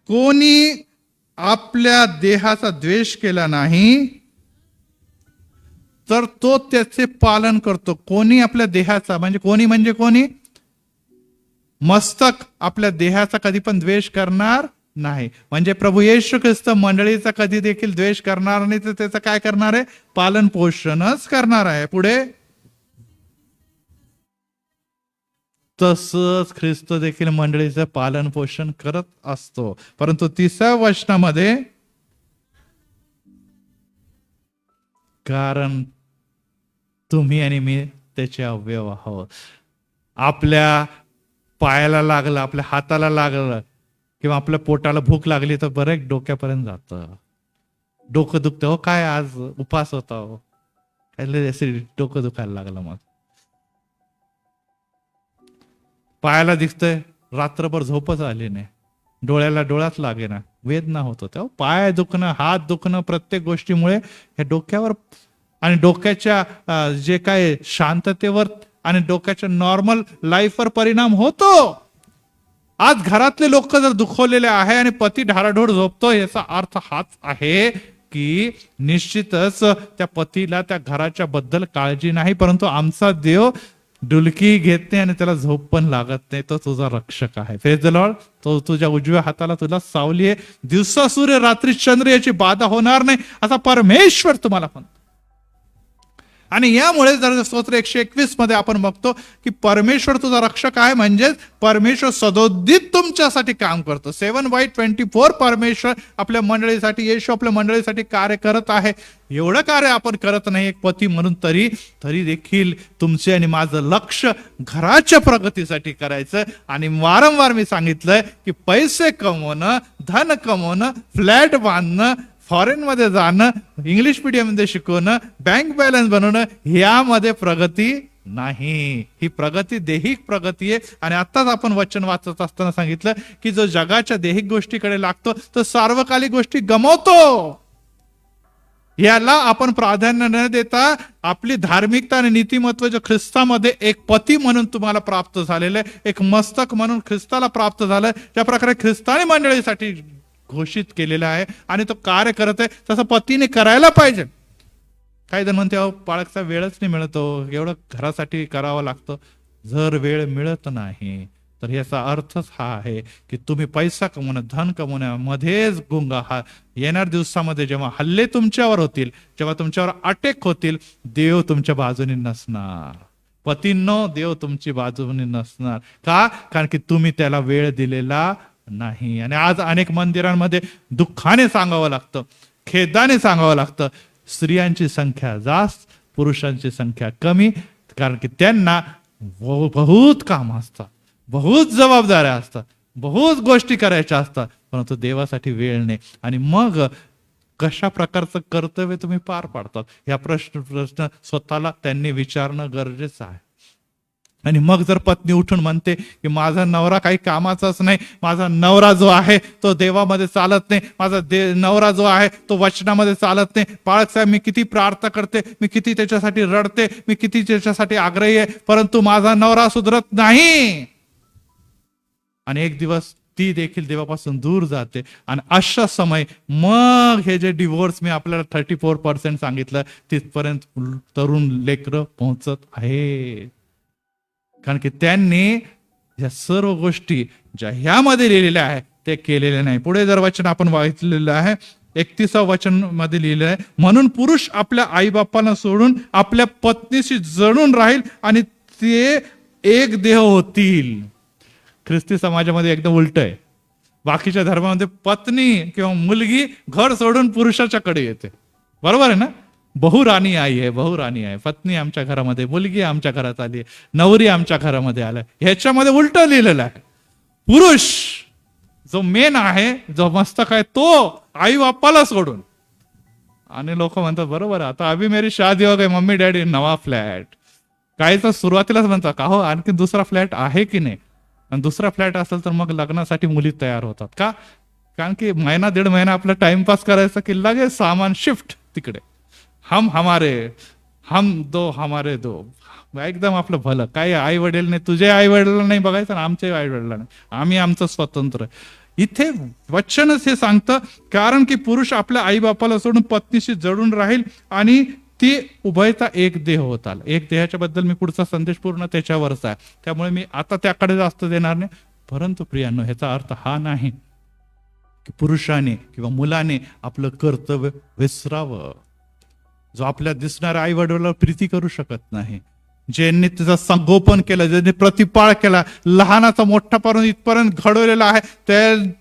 कोणी आपल्या देहाचा द्वेष केला नाही तर तो त्याचे पालन करतो. कोणी आपल्या देहाचा, म्हणजे कोणी म्हणजे कोणी, मस्तक आपल्या देहाचा कधी पण द्वेष करणार नाही. म्हणजे प्रभू येशू ख्रिस्त मंडळीचा कधी देखील द्वेष करणार नाही, तर त्याचं काय करणार आहे, पालन पोषणच करणार आहे. पुढे तसंच ख्रिस्त देखील मंडळीचं पालन पोषण करत असतो. परंतु 3व्या वचनामध्ये, कारण तुम्ही आणि मी त्याचे अवयव आहोत. आपल्या पायाला लागलं, आपल्या हाताला लागलं, किंवा आपल्या पोटाला भूक लागली तर बरं डोक्यापर्यंत जातं, डोकं दुखतं, हो काय आज उपास होता, हो डोकं दुखायला लागलं, मग पायाला दिसतंय, रात्रभर झोपच आली नाही, डोळ्याला डोळाच लागे ना, वेदना होतो, तेव्हा पाय दुखणं, हात दुखणं, प्रत्येक गोष्टीमुळे हे डोक्यावर आणि डोक्याच्या जे काय शांततेवर आणि डोक्याच्या नॉर्मल लाईफवर परिणाम होतो. आज घरातले लोक जर दुखवलेले आहे आणि पती ढाराढोळ झोपतो, याचा अर्थ हाच आहे की निश्चितच त्या पतीला त्या घराच्या बद्दल काळजी नाही, परंतु आमचा देव डुलकी घेत नाही आणि त्याला झोप पण लागत नाही, तो तुझा रक्षक आहे. Praise the Lord. तो तुझ्या उजव्या हाताला तुला सावली आहे, दिवसा सूर्य रात्री चंद्र याची बाधा होणार नाही असा परमेश्वर तुम्हाला म्हणतो. आणि यामुळे जर स्तोत्र 121 मध्ये आपण बघतो की परमेश्वर तुझा रक्षक आहे, म्हणजेच परमेश्वर सदोदित तुमच्यासाठी काम करतो. 7/24 परमेश्वर आपल्या मंडळीसाठी, येशू आपल्या मंडळीसाठी कार्य करत आहे. एवढं कार्य आपण करत नाही एक पती म्हणून, तरी देखील तुमचे आणि माझं लक्ष घराच्या प्रगतीसाठी करायचं. आणि वारंवार मी सांगितलंय की पैसे कमवणं, धन कमवणं, फ्लॅट बांधणं, फॉरेन मध्ये जाणं, इंग्लिश मीडियम मध्ये शिकवणं, बँक बॅलन्स बनवणं, यामध्ये प्रगती नाही. ही प्रगती देहिक प्रगती आहे. आणि आताच आपण वचन वाचत असताना सांगितलं की जो जगाच्या देहिक गोष्टीकडे लागतो तो सार्वकालिक गोष्टी गमावतो. याला आपण प्राधान्य न देता आपली धार्मिकता आणि नीतिमत्व जो ख्रिस्तामध्ये एक पती म्हणून तुम्हाला प्राप्त झालेलं आहे, एक मस्तक म्हणून ख्रिस्ताला प्राप्त झालं, ज्या प्रकारे ख्रिस्तानी मंडळीसाठी घोषित केलेला आहे आणि तो कार्य करत आहे, तसं पतीने करायला पाहिजे. काही जण म्हणते पाळकचा वेळच नाही मिळतो, एवढं घरासाठी करावं लागतं. जर वेळ मिळत नाही तर याचा अर्थच हा आहे की तुम्ही पैसा कमवणं, धन कमवण्यामध्येच गुंग आहात. येणाऱ्या दिवसामध्ये जेव्हा हल्ले तुमच्यावर होतील, जेव्हा तुमच्यावर अटॅक होतील, देव तुमच्या बाजूने नसणार. पतींनो, देव तुमची बाजूने नसणार. का? कारण की तुम्ही त्याला वेळ दिलेला नाही. आणि आज अनेक मंदिरांमध्ये दुःखाने सांगावं लागतं, खेदाने सांगावं लागतं, स्त्रियांची संख्या जास्त, पुरुषांची संख्या कमी. कारण की त्यांना बहुत काम असतात, बहुत जबाबदाऱ्या असतात, बहुत गोष्टी करायच्या असतात, परंतु देवासाठी वेळ नाही. आणि मग कशा प्रकारचं कर्तव्य तुम्ही पार पाडतात, या प्रश्न स्वतःला त्यांनी विचारणं गरजेचं आहे. आणि मग जर पत्नी उठून म्हणते की माझा नवरा काही कामाचाच नाही, माझा नवरा जो आहे तो देवामध्ये चालत नाही, माझा नवरा जो आहे तो वचनामध्ये चालत नाही, बाळक साहेब मी किती प्रार्थना करते, मी किती त्याच्यासाठी रडते, मी किती त्याच्यासाठी आग्रही आहे, परंतु माझा नवरा सुधरत नाही. आणि एक दिवस ती देखील देवापासून दूर जाते. आणि अशा समय मग हे जे डिवोर्स मी आपल्याला 34% सांगितलं तिथपर्यंत तरुण लेकरं पोहोचत आहे. कारण की त्यांनी या सर्व गोष्टी ज्या ह्यामध्ये लिहिलेल्या आहे ते केलेले नाही. पुढे जर वचन आपण वाचलेलं आहे 31 वचन मध्ये लिहिलं आहे, म्हणून पुरुष आपल्या आई बापाला सोडून आपल्या पत्नीशी जळून राहील आणि ते एक देह होतील. ख्रिस्ती समाजामध्ये एकदम उलट आहे. बाकीच्या धर्मामध्ये पत्नी किंवा मुलगी घर सोडून पुरुषाच्याकडे येते, बरोबर आहे ना. बहुराणी आई आहे, बहुराणी आहे, पत्नी आमच्या घरामध्ये, मुलगी आमच्या घरात आली, नवरी आमच्या घरामध्ये आलाय. ह्याच्यामध्ये उलट लिहिलेलं आहे. पुरुष जो मेन आहे, जो मस्तक आहे, तो आई बापाला सोडून. आणि लोक म्हणतात बरोबर आता अभि मेरी शादी हो गई, मम्मी डॅडी नवा फ्लॅट. काही तर सुरुवातीलाच म्हणतात का हो आणखी दुसरा फ्लॅट आहे की नाही. आणि दुसरा फ्लॅट असेल तर मग लग्नासाठी मुली तयार होतात का? कारण की महिना दीड महिना आपला टाइमपास करायचा की लगेच सामान शिफ्ट तिकडे. हम दो हमारे दो. एकदम आपलं भलं. काही आई वडील नाही, तुझे आई वडिलांना नाही बघायचं ना आमच्या आई वडिलांना नाही, आम्ही आमचं स्वतंत्र. इथे वचनच हे सांगतं, कारण की पुरुष आपल्या आई बापाला सोडून पत्नीशी जडून राहील आणि ती उभयता एक देह होत आला. एक देहाच्या बद्दल मी पुढचा संदेश पूर्ण त्याच्यावरच आहे, त्यामुळे मी आता त्याकडे जास्त देणार नाही. परंतु प्रियांनो, ह्याचा अर्थ हा नाही की पुरुषाने किंवा मुलाने आपलं कर्तव्य विसरावं. जो आपल्या दिसणाऱ्या आई वडिलांना प्रीती करू शकत नाही, ज्यांनी त्याचं संगोपन केलं, ज्यांनी प्रतिपाळ केला, लहानाचा मोठा पर्यंत इथपर्यंत घडवलेला आहे,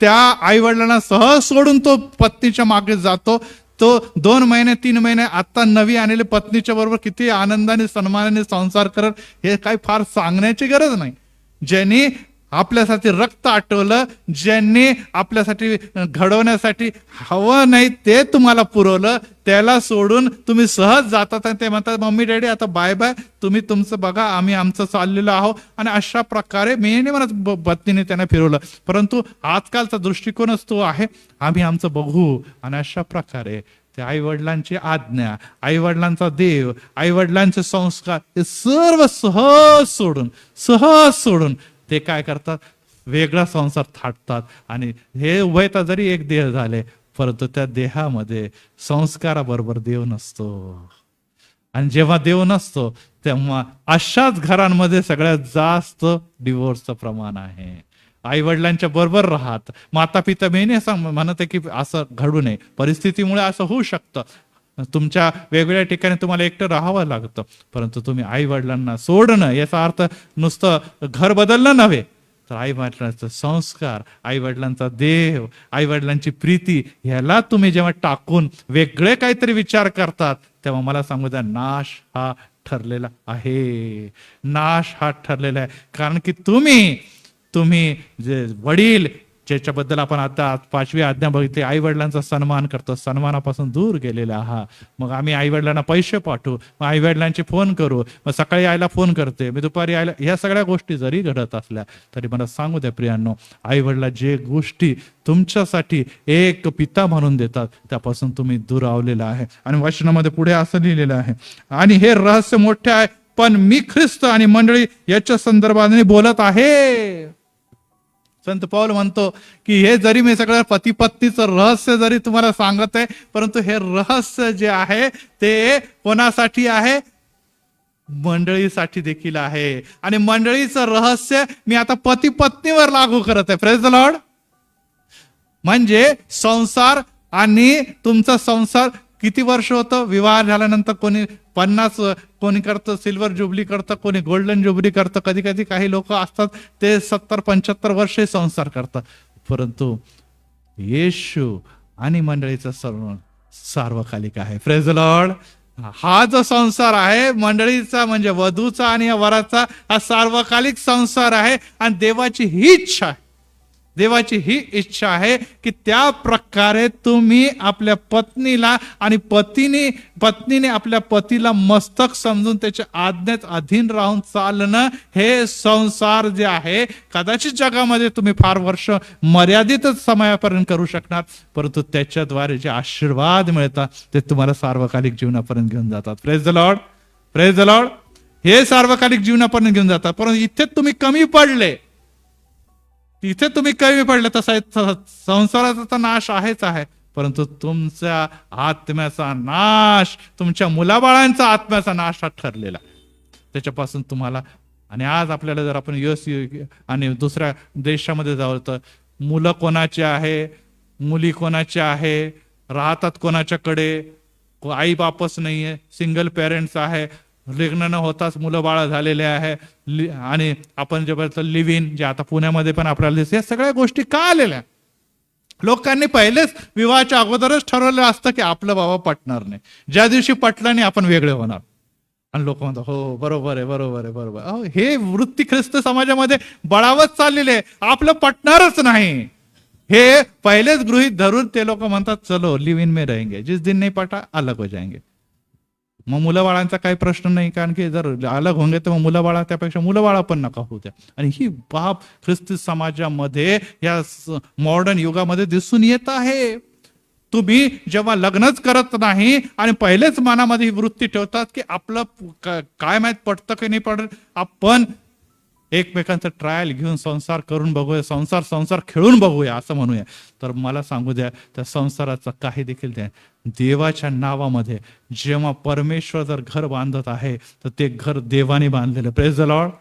त्या आई वडिलांना सहज सोडून तो पत्नीच्या मागे जातो. तो 2 महिने 3 महिने आता नवी आलेल्या पत्नीच्या बरोबर किती आनंदाने सन्मानाने संसार करत, हे काही फार सांगण्याची गरज नाही. ज्यांनी आपल्यासाठी रक्त आटवलं, ज्यांनी आपल्यासाठी घडवण्यासाठी हवं नाही ते तुम्हाला पुरवलं, त्याला सोडून तुम्ही सहज जातात आणि ते म्हणतात मम्मी डॅडी आता बाय बाय, तुम्ही तुमचं बघा, आम्ही आमचं चाललेलो आहोत. आणि अशा प्रकारे मी नाही म्हणत पत्नीने त्यांना फिरवलं, परंतु आजकालचा दृष्टिकोनच तो आहे, आम्ही आमचं बघू. आणि अशा प्रकारे ते आई वडिलांची आज्ञा, आई वडिलांचा देव, आई वडिलांचे संस्कार हे सर्व सहज सोडून ते काय करतात, वेगळा संसार थाटतात. आणि हे उभयता जरी एक देह झाले, परंतु त्या देहामध्ये संस्काराबरोबर देव नसतो. आणि जेव्हा देव नसतो तेव्हा अशाच घरांमध्ये सगळ्यात जास्त डिवोर्सचं प्रमाण आहे. आई वडिलांच्या बरोबर राहत, माता पिता मी नाही म्हणत आहे की असं घडू नये, परिस्थितीमुळे असं होऊ शकतं, तुमच्या वेगवेगळ्या ठिकाणी तुम्हाला एकटं राहावं लागतं, परंतु तुम्ही आई वडिलांना सोडणं याचा अर्थ नुसतं घर बदलणं नव्हे, तर आई वडिलांचा संस्कार, आई वडिलांचा देव, आई वडिलांची प्रीती ह्याला तुम्ही जेव्हा टाकून वेगळे काहीतरी विचार करतात तेव्हा मला सांगू द्या, नाश हा ठरलेला आहे. नाश हा ठरलेला आहे. कारण की तुम्ही जे वडील ज्याच्याबद्दल आपण आता 5वी आज्ञा बघितली, आई वडिलांचा सन्मान करतो, सन्मानापासून दूर गेलेला आहात. मग आम्ही आई वडिलांना पैसे पाठवू, मग आई वडिलांची फोन करू, मग सकाळी आईला फोन करते, मी दुपारी आईला, ह्या सगळ्या गोष्टी जरी घडत असल्या तरी मला सांगू द्या प्रियांनो, आई वडिला जे गोष्टी तुमच्यासाठी एक पिता म्हणून देतात त्यापासून तुम्ही दुरावलेला आहे. आणि वचनामध्ये पुढे असं लिहिलेलं आहे, आणि हे रहस्य मोठे आहे, पण मी ख्रिस्त आणि मंडळी याच्या संदर्भाने बोलत आहे. संत पौल म्हणतो की हे जरी मी सगळं पती पत्नीचं रहस्य जरी तुम्हाला सांगत आहे, परंतु हे रहस्य जे आहे ते कोणासाठी आहे? मंडळीसाठी देखील आहे. आणि मंडळीचं रहस्य मी आता पती पत्नीवर लागू करत आहे. Praise the Lord. म्हणजे संसार आणि तुमचा संसार किती वर्ष होतं? विवाह झाल्यानंतर कोणी 50, कोणी करतं सिल्वर जुबली करतं, कोणी गोल्डन जुबली करतं, कधी कधी काही लोक असतात ते 70-75 वर्षे संसार करतात. परंतु येशू आणि मंडळीचा सार्वकालिक आहे. Praise the Lord. हा जो संसार आहे मंडळीचा म्हणजे वधूचा आणि वराचा, हा सार्वकालिक संसार आहे. आणि देवाची ही इच्छा आहे, देवाची ही इच्छा आहे की त्या प्रकारे तुम्ही आपल्या पत्नीला आणि पत्नीने आपल्या पतीला मस्तक समजून त्याच्या आज्ञेत अधीन राहून चालणं, हे संसार जे आहे कदाचित जगामध्ये तुम्ही फार वर्ष मर्यादितच समयापर्यंत करू शकणार, परंतु त्याच्याद्वारे जे आशीर्वाद मिळतात ते तुम्हाला सार्वकालिक जीवनापर्यंत घेऊन जातात. Praise the Lord. Praise the Lord. हे सार्वकालिक जीवनापर्यंत घेऊन जातात. परंतु इथे तुम्ही कमी पडले, तिथे तुम्ही कमी पडले, तसा संसाराचा तर नाश आहेच आहे, परंतु तुमच्या आत्म्याचा नाश, तुमच्या मुलाबाळांचा आत्म्याचा नाश हा ठरलेला त्याच्यापासून तुम्हाला. आणि आज आपल्याला जर आपण US आणि दुसऱ्या देशामध्ये जाऊ तर मुलं कोणाचे आहे, मुली कोणाचे आहे, राहतात कोणाच्याकडे, आई बापच नाहीये, सिंगल पेरेंट्स आहे, लग्न न होताच मुलं बाळ झालेले आहे. आणि आपण जे बोलतो लिव्ह इन, जे आता पुण्यामध्ये पण आपल्याला या सगळ्या गोष्टी का आलेल्या? लोकांनी पहिलेच विवाहाच्या अगोदरच ठरवलं असतं की आपलं बाबा पटणार नाही, ज्या दिवशी पटलं नाही आपण वेगळे होणार. आणि लोक म्हणतात हो बरोबर आहे, बरोबर आहे, बरोबर. अहो, हे वृत्ती ख्रिस्त समाजामध्ये बळावत चाललेले आहे. आपलं पटणारच नाही हे पहिलेच गृहीत धरून ते लोक म्हणतात चलो लिव्ह इन में रहेंगे, जिस दिन नहीं पटा अलग हो जाएंगे. मग मुलं बाळांचा काही प्रश्न नाही, कारण की जर अलग होंगे तर मग मुलं बाळा, त्यापेक्षा मुलं बाळा पण नका होऊ द्या. आणि ही बाब ख्रिस्ती समाजामध्ये या मॉडर्न युगामध्ये दिसून येत आहे. तुम्ही जेव्हा लग्नच करत नाही आणि पहिलेच मनामध्ये ही वृत्ती ठेवतात की आपलं काय माहित पटतं की नाही पडत, आपण एकमेकांचं ट्रायल घेऊन संसार करून बघूया, संसार खेळून बघूया असं म्हणूया, तर मला सांगू द्या त्या संसाराचं काही देखील द्या. देवाच्या नावामध्ये जेव्हा परमेश्वर जर घर बांधत आहे तर ते घर देवाने बांधलेलं. Praise the Lord.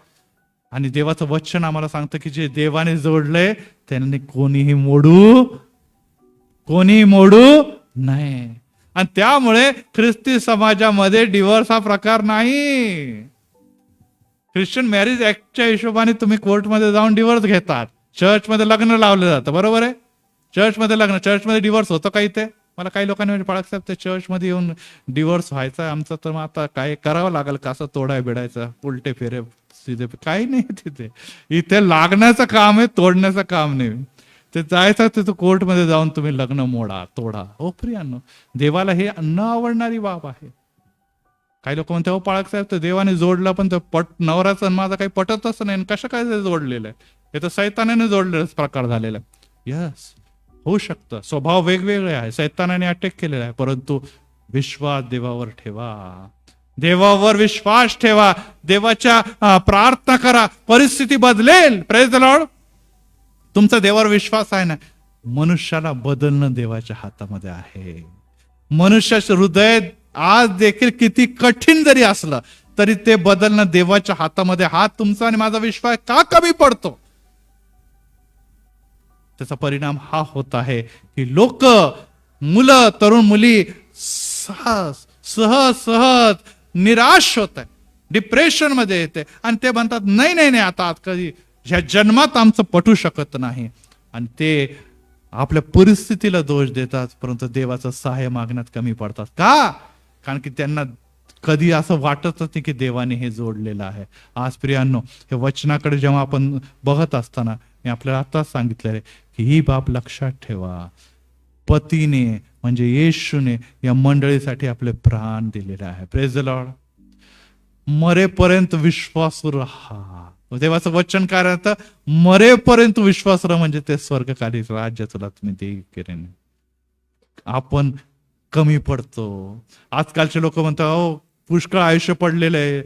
आणि देवाचं वचन आम्हाला सांगतं की जे देवाने जोडलंय त्यांनी कोणीही मोडू नाही. आणि त्यामुळे ख्रिस्ती समाजामध्ये डिव्होर्स हा प्रकार नाही. ख्रिश्चन मॅरेज ऍक्टच्या हिशोबाने तुम्ही कोर्टमध्ये जाऊन डिव्होर्स घेतात, चर्चमध्ये लग्न लावलं जातं, बरोबर आहे. चर्चमध्ये लग्न, चर्चमध्ये डिव्होर्स होतं का इथे? मला काही लोकांनी म्हणजे पाळक साहेब ते चर्चमध्ये येऊन डिव्होर्स व्हायचा आमचं, तर मग आता काय करावं लागेल का? असं तोडाय बिडायचं, उलटे फेरे सीधे, काही नाही तिथे. इथे लागण्याचं काम आहे, तोडण्याचं काम नाही. ते जायचं तिथं कोर्टमध्ये जाऊन तुम्ही लग्न मोडा, तोडा. हो प्रियांनो, देवाला हे न आवडणारी बाब आहे. काही लोक म्हणते हो पाळक साहेब तर देवाने जोडलं, पण नवऱ्याचं माझं काही पटतच नाही, कसं काय जोडलेलं आहे? हे तर सैतानाने जोडलेला प्रकार झालेला आहे. यस, होऊ शकतं. स्वभाव वेगवेगळे आहे, सैतानाने अटॅक केलेला आहे, परंतु विश्वास देवावर ठेवा, देवावर विश्वास ठेवा, देवाच्या प्रार्थना करा, परिस्थिती बदलेल. Praise the Lord. तुमचा देवावर विश्वास आहे ना, मनुष्याला बदलणं देवाच्या हातामध्ये आहे. मनुष्याचं हृदय आज देखील किती कठीण जरी असलं तरी ते बदलणं देवाच्या हातामध्ये. हा तुमचा आणि माझा विश्वास का कमी पडतो? त्याचा परिणाम हा होत आहे की लोक, मुलं, तरुण मुली सहज सहज निराश होत आहे, डिप्रेशन मध्ये येते आणि ते म्हणतात नाही नाही नाही, आता कधी ह्या जन्मात आमचं पटू शकत नाही. आणि ते आपल्या परिस्थितीला दोष देतात, परंतु देवाचं सहाय्य मागण्यात कमी पडतात. का? कारण की त्यांना कधी असं वाटतच नाही की देवाने हे जोडलेलं आहे. आज प्रियांनो, हे वचनाकडे जेव्हा आपण बघत असताना मी आपल्याला आताच सांगितलेलं आहे की ही बाब लक्षात ठेवा. पतीने म्हणजे येशूने या मंडळीसाठी आपले प्राण दिलेले आहे. Praise the Lord. मरेपर्यंत विश्वासू राहा. देवाचं वचन काय राहतं? मरेपर्यंत विश्वास राहा, म्हणजे ते स्वर्गकाली राज्य तुला तुम्ही देईन. आपण कमी पडतो. आजकालचे लोक म्हणतात अहो पुष्कळ आयुष्य पडलेलं आहे,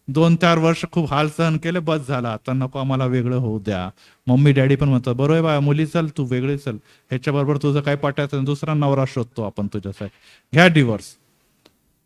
2-4 वर्ष खूप हाल सहन केले, बस झाला, आता नको आम्हाला वेगळं होऊ द्या. मम्मी डॅडी पण म्हणतात बरोबर आहे बा, मुली चल तू वेगळी चल, ह्याच्याबरोबर तुझं काय पटायचं, दुसरा नवरा शोधतो आपण तुझ्यासाठी, घ्या डिव्होर्स.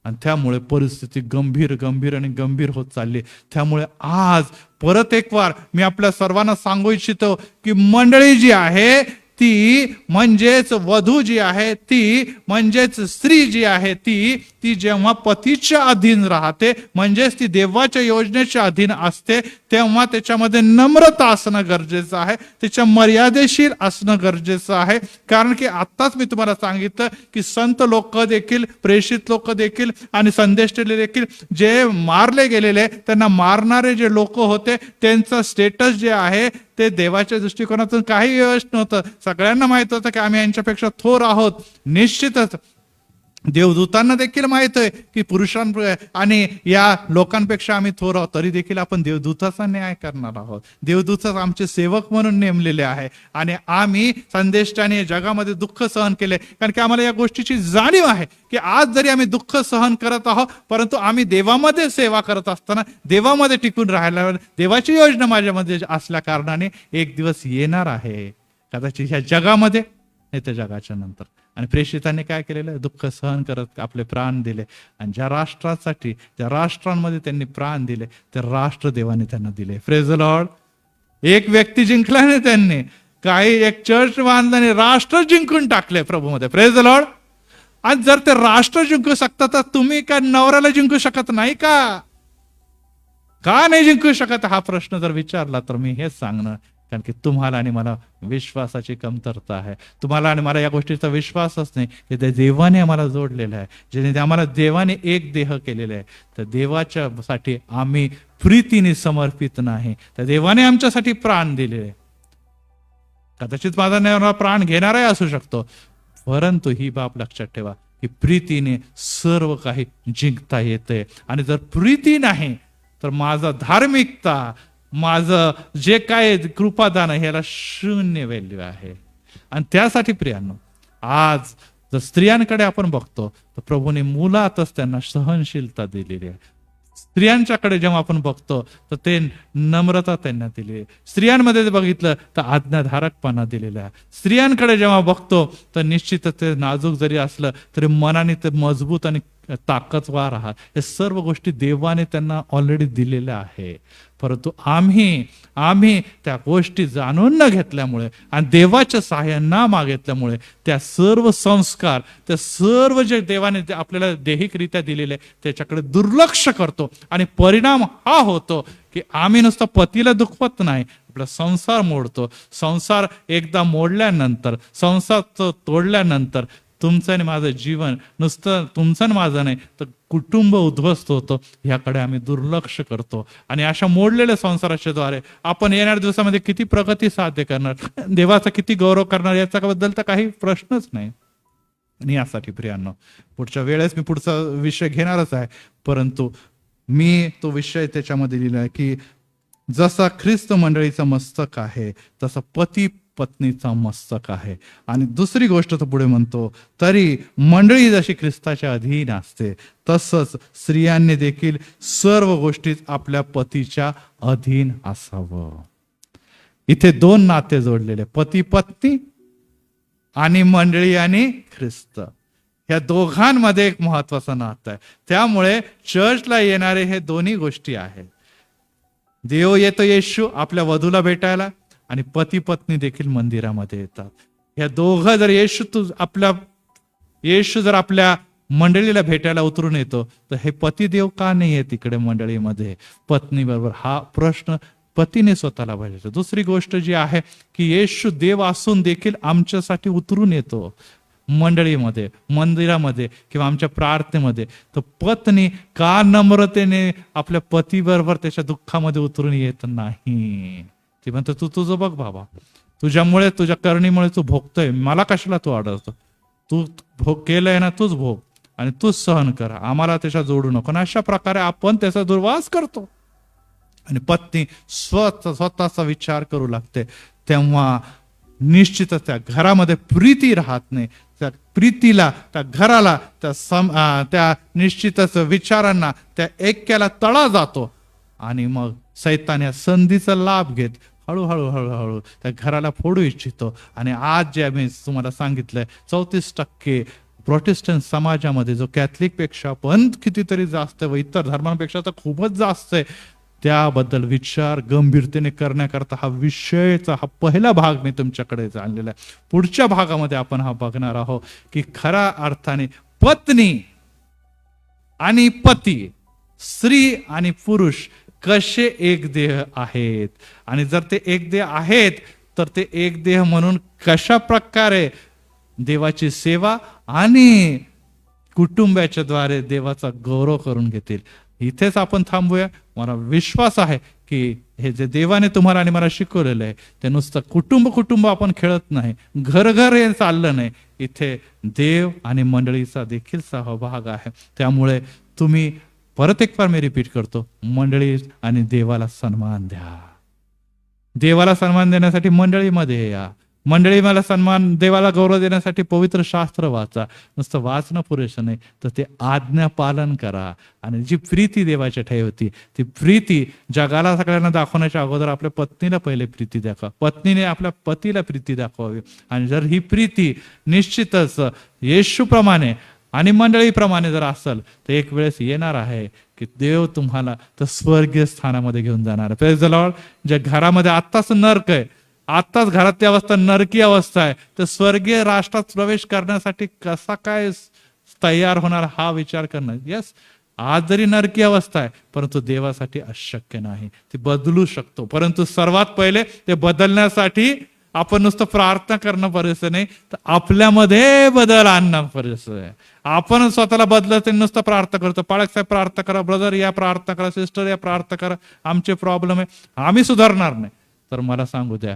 आणि त्यामुळे परिस्थिती गंभीर आणि गंभीर होत चालली. त्यामुळे आज परत एक वार मी आपल्या सर्वांना सांगू इच्छितो की मंडळी जी आहे ती म्हणजेच वधू जी आहे ती म्हणजेच स्त्री जी आहे ती जेव्हा पतीच्या अधीन राहते, म्हणजेच ती देवाच्या योजनेच्या अधीन असते, तेव्हा त्याच्यामध्ये नम्रता असणं गरजेचं आहे, त्याच्या मर्यादेशीर असणं गरजेचं आहे. कारण की आत्ताच मी तुम्हाला सांगितलं की संत लोक देखील, प्रेषित लोक देखील आणि संदेष्टले देखील जे मारले गेलेले, त्यांना मारणारे जे लोक होते त्यांचं स्टेटस जे आहे ते देवाच्या दृष्टिकोनातून काही व्यवस्थित नव्हतं. सगळ्यांना माहित होतं की आम्ही यांच्यापेक्षा थोर आहोत. निश्चितच देवदूतांना देखील माहित आहे की आणि या लोकांपेक्षा आम्ही थोर आहोत, तरी देखील आपण देवदूताचा न्याय करणार आहोत. देवदूतच आमचे सेवक म्हणून नेमलेले आहे आणि आम्ही संदेष्टाने जगामध्ये दुःख सहन केले, कारण की आम्हाला या गोष्टीची जाणीव आहे की आज जरी आम्ही दुःख सहन करत आहोत, परंतु आम्ही देवामध्ये सेवा करत असताना देवामध्ये टिकून राहायला, देवाची योजना माझ्यामध्ये असल्या कारणाने एक दिवस येणार आहे, कदाचित ह्या जगामध्ये नाही तर जगाच्या नंतर. आणि प्रेषितांनी काय केलेलं आहे? दुःख सहन करत आपले प्राण दिले. आणि ज्या राष्ट्रासाठी, ज्या राष्ट्रांमध्ये त्यांनी प्राण दिले, ते राष्ट्र देवाने त्यांना दिले. Praise the Lord. एक व्यक्ती जिंकला नाही त्यांनी, काही एक चर्च बांधल्याने राष्ट्र जिंकून टाकले प्रभूमध्ये. Praise the Lord. आज जर ते राष्ट्र जिंकू शकतात तर तुम्ही काय नवऱ्याला जिंकू शकत नाही का? का नाही जिंकू शकत हा प्रश्न जर विचारला तर मी हेच सांगणार, कारण की तुम्हाला आणि मला विश्वासाची कमतरता आहे. तुम्हाला आणि मला या गोष्टीचा विश्वासच नाही की त्या देवाने आम्हाला जोडलेलं आहे, ज्याने आम्हाला देवाने एक देह केलेला आहे. तर देवाच्या साठी आम्ही प्रीतीने समर्पित नाही, तर देवाने आमच्यासाठी प्राण दिलेले. कदाचित माझा नवरा प्राण घेणाराही असू शकतो, परंतु ही बाब लक्षात ठेवा की प्रीतीने सर्व काही जिंकता येते. आणि जर प्रीती नाही तर माझा धार्मिकता, माझं जे काय कृपादान आहे ह्याला शून्य व्हॅल्यू आहे. आणि त्यासाठी प्रियांनो, आज जर स्त्रियांकडे आपण बघतो तर प्रभूने मुलातच त्यांना सहनशीलता दिलेली आहे. स्त्रियांच्याकडे जेव्हा आपण बघतो तर ते नम्रता त्यांना दिली. स्त्रियांमध्ये बघितलं तर आज्ञाधारकपणा दिलेला आहे. स्त्रियांकडे जेव्हा बघतो तर निश्चितच ते नाजूक जरी असलं तरी मनाने ते मजबूत आणि ताकदवार आहात. हे सर्व गोष्टी देवाने त्यांना ऑलरेडी दिलेल्या आहे. परंतु आम्ही त्या गोष्टी जाणून न घेतल्यामुळे आणि देवाच्या सहाय्य न मागितल्यामुळे त्या सर्व संस्कार, त्या सर्व जे देवाने आपल्याला दैहिकरित्या दिलेले त्याच्याकडे दुर्लक्ष करतो. आणि परिणाम हा होतो की आम्ही नुसतं पतीला दुखवत नाही, आपला संसार मोडतो. संसार एकदा मोडल्यानंतर, संसार तोडल्यानंतर तुमचं आणि माझं जीवन, नुसतं तुमचं आणि माझं नाही तर कुटुंब उद्ध्वस्त होतं. ह्याकडे आम्ही दुर्लक्ष करतो. आणि अशा मोडलेल्या संसाराच्या द्वारे आपण येणाऱ्या दिवसामध्ये किती प्रगती साध्य करणार, देवाचा किती गौरव करणार, याच्याबद्दल तर काही प्रश्नच नाही. आणि यासाठी प्रियांनो, पुढच्या वेळेस मी पुढचा विषय घेणारच आहे, परंतु मी तो विषय त्याच्यामध्ये लिहिला आहे की जसा ख्रिस्त मंडळीचा मस्तक आहे तसा पती पत्नीचा मस्तक आहे. आणि दुसरी गोष्ट तो पुढे म्हणतो, तरी मंडळी जशी ख्रिस्ताच्या अधीन असते तसंच स्त्रियांनी देखील सर्व गोष्टीत आपल्या पतीच्या अधीन असावं. इथे दोन नाते जोडलेले, पती पत्नी आणि मंडळी आणि ख्रिस्त, या दोघांमध्ये एक महत्वाचं नातं आहे. त्यामुळे चर्चला येणारे हे दोन्ही गोष्टी आहेत. देव येतो येशू आपल्या वधूला भेटायला, आणि पती पत्नी देखील मंदिरामध्ये येतात. या दोघं जर येशू जर आपल्या मंडळीला भेटायला उतरून येतो, तर हे पतिदेव का नाही आहे तिकडे मंडळीमध्ये पत्नी बरोबर? हा प्रश्न पतीने स्वतःला पाहिजे. दुसरी गोष्ट जी आहे की येशू देव असून देखील आमच्यासाठी उतरून येतो मंडळीमध्ये, मंदिरामध्ये किंवा आमच्या प्रार्थनेमध्ये. तर पत्नी का नम्रतेने आपल्या पतीबरोबर त्याच्या दुःखामध्ये उतरून येत नाही? ती म्हणते तू तुझं बघ बाबा, तुझ्यामुळे तुझ्या करणीमुळे तू भोगतोय, मला कशाला तू अडवतो? तू भोग केलंय ना, तूच भोग आणि तूच सहन कर, आम्हाला त्याच्या जोडू नको. आणि अशा प्रकारे आपण त्याचा दुर्वास करतो. आणि पत्नी स्वतःचा विचार करू लागते, तेव्हा निश्चितच त्या घरामध्ये प्रीती राहत नाही. त्या प्रीतीला, त्या घराला, त्या निश्चितच विचारांना, त्या ऐक्याला तडा जातो. आणि मग सैतान या संधीचा लाभ घेत हळूहळू हळूहळू त्या घराला फोडू इच्छितो. आणि आज जे मी तुम्हाला सांगितलंय, 34% प्रोटेस्टंट समाजामध्ये, जो कॅथलिक पेक्षा पण कितीतरी जास्त व इतर धर्मांपेक्षा तर खूपच जास्त आहे, त्याबद्दल विचार गंभीरतेने करण्याकरता हा विषयचा हा पहिला भाग मी तुमच्याकडे आणलेला आहे. पुढच्या भागामध्ये आपण हा बघणार आहोत की खऱ्या अर्थाने पत्नी आणि पती, स्त्री आणि पुरुष कसे एक देह आहेत. आणि जर ते एक देह आहेत, तर ते एक देह म्हणून कशा प्रकारे देवाची सेवा आणि कुटुंबाच्या द्वारे देवाचा गौरव करून घेतील. इथेच आपण थांबूया. मला विश्वास आहे की हे जे देवाने तुम्हाला आणि मला शिकवलेलं आहे, ते नुसतं कुटुंब आपण खेळत नाही, घर हे चाललं नाही. इथे देव आणि मंडळीचा देखील सहभाग आहे. त्यामुळे तुम्ही, परत एक बार मी रिपीट करतो, मंडळी आणि देवाला सन्मान द्या. देवाला सन्मान देण्यासाठी मंडळीमध्ये या. मंडळी मला सन्मान, देवाला गौरव देण्यासाठी पवित्र शास्त्र वाचा. नुसतं वाचणं पुरेसं नाही, तर ते आज्ञा पालन करा. आणि जी प्रीती देवाच्या ठेवती, ती प्रीती जगाला सगळ्यांना दाखवण्याच्या अगोदर आपल्या पत्नीला पहिले प्रीती दाखवा, पत्नीने आपल्या पतीला प्रीती दाखवावी. आणि जर ही प्रीती निश्चितच येशूप्रमाणे आणि मंडळीप्रमाणे जर असेल, तर एक वेळेस येणार आहे की देव तुम्हाला तर स्वर्गीय स्थानामध्ये घेऊन जाणार. Praise the Lord. ज्या घरामध्ये आत्ताच नरक आहे, आत्ताच घरातली अवस्था नरकी अवस्था आहे, तर स्वर्गीय राष्ट्रात प्रवेश करण्यासाठी कसा काय तयार होणार हा विचार करणं. यस, आज जरी नरकी अवस्था आहे, परंतु देवासाठी अशक्य नाही. ती बदलू शकतो. परंतु सर्वात पहिले ते बदलण्यासाठी आपण नुसतं प्रार्थना करणं पुरेसं नाही, तर आपल्यामध्ये बदल आणणं पुरेसं आहे. आपण स्वतःला बदलत नुसतं प्रार्थना करतो, पाळक साहेब प्रार्थना करा, ब्रदर या प्रार्थना करा, सिस्टर या प्रार्थना करा, आमचे प्रॉब्लेम आहे, आम्ही सुधारणार नाही, तर मला सांगू द्या,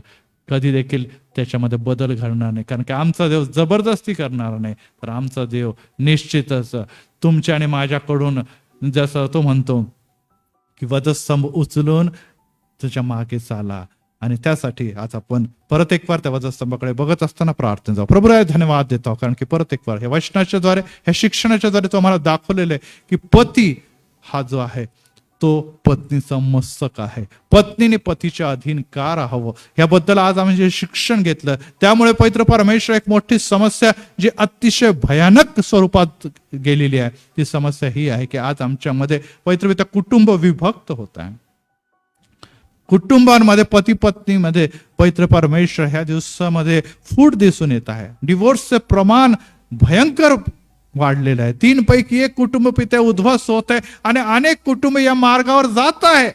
कधी देखील त्याच्यामध्ये बदल घडणार नाही. कारण की आमचा देव जबरदस्ती करणार नाही, तर आमचा देव निश्चितच तुमच्या आणि माझ्याकडून, जसं तो म्हणतो की वधस्तंभ उचलून तुझ्या मागे चाला. आणि त्यासाठी आज आपण परत एक वार त्या वधस्तंभाकडे बघत असताना प्रार्थना जाऊ. प्रभूला धन्यवाद देतो, कारण की परत एक वार ह्या वचनाच्या द्वारे, ह्या शिक्षणाच्या द्वारे तो आम्हाला दाखवलेलं आहे की पती हा जो आहे तो पत्नीचा मस्तक आहे. पत्नीने पतीच्या अधीन का राहावं याबद्दल आज आम्ही जे शिक्षण घेतलं, त्यामुळे पवित्र परमेश्वर एक मोठी समस्या जी अतिशय भयानक स्वरूपात गेलेली आहे, ती समस्या ही आहे की आज आमच्यामध्ये पवित्र कुटुंब विभक्त होत आहे. कुटुंबांमध्ये, पती पत्नीमध्ये पवित्र परमेश्वर ह्या दिवसामध्ये फूट दिसून येत आहे. डिवोर्सचे प्रमाण भयंकर वाढलेलं आहे. 3 पैकी 1 कुटुंब पित्या उद्ध्वस्त होत आहे आणि अनेक कुटुंब या मार्गावर जात आहे.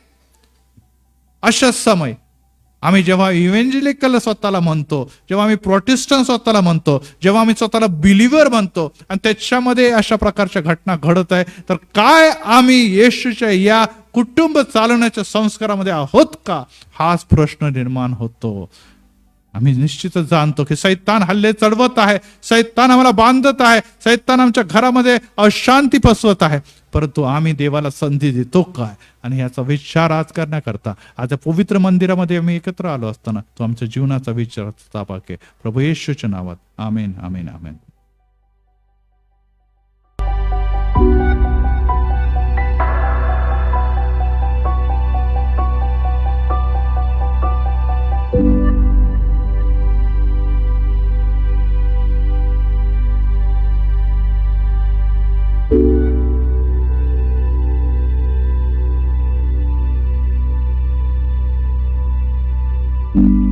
अशा समय आम्ही जेव्हा इव्हेंजलिकल स्वतःला म्हणतो, जेव्हा आम्ही प्रोटेस्टंट स्वतःला म्हणतो, जेव्हा आम्ही स्वतःला बिलिव्हर म्हणतो आणि त्याच्यामध्ये अशा प्रकारच्या घटना घडत आहे, तर काय आम्ही येशूच्या या कुटुंब चालवण्याच्या संस्कारामध्ये आहोत का, हाच प्रश्न निर्माण होतो. आम्ही निश्चितच जाणतो की सैतान हल्ले चढवत आहे, सैतान आम्हाला बांधत आहे, सैतान आमच्या घरामध्ये अशांती पसरवत आहे, परंतु आम्ही देवाला संधी देतो काय, आणि याचा विचार आज करण्याकरता आज पवित्र मंदिरामध्ये आम्ही एकत्र आलो असताना तो आमच्या जीवनाचा विचार स्थापक आहे. प्रभू येशूच्या नावात आमेन, आमेन, आमेन. आहे.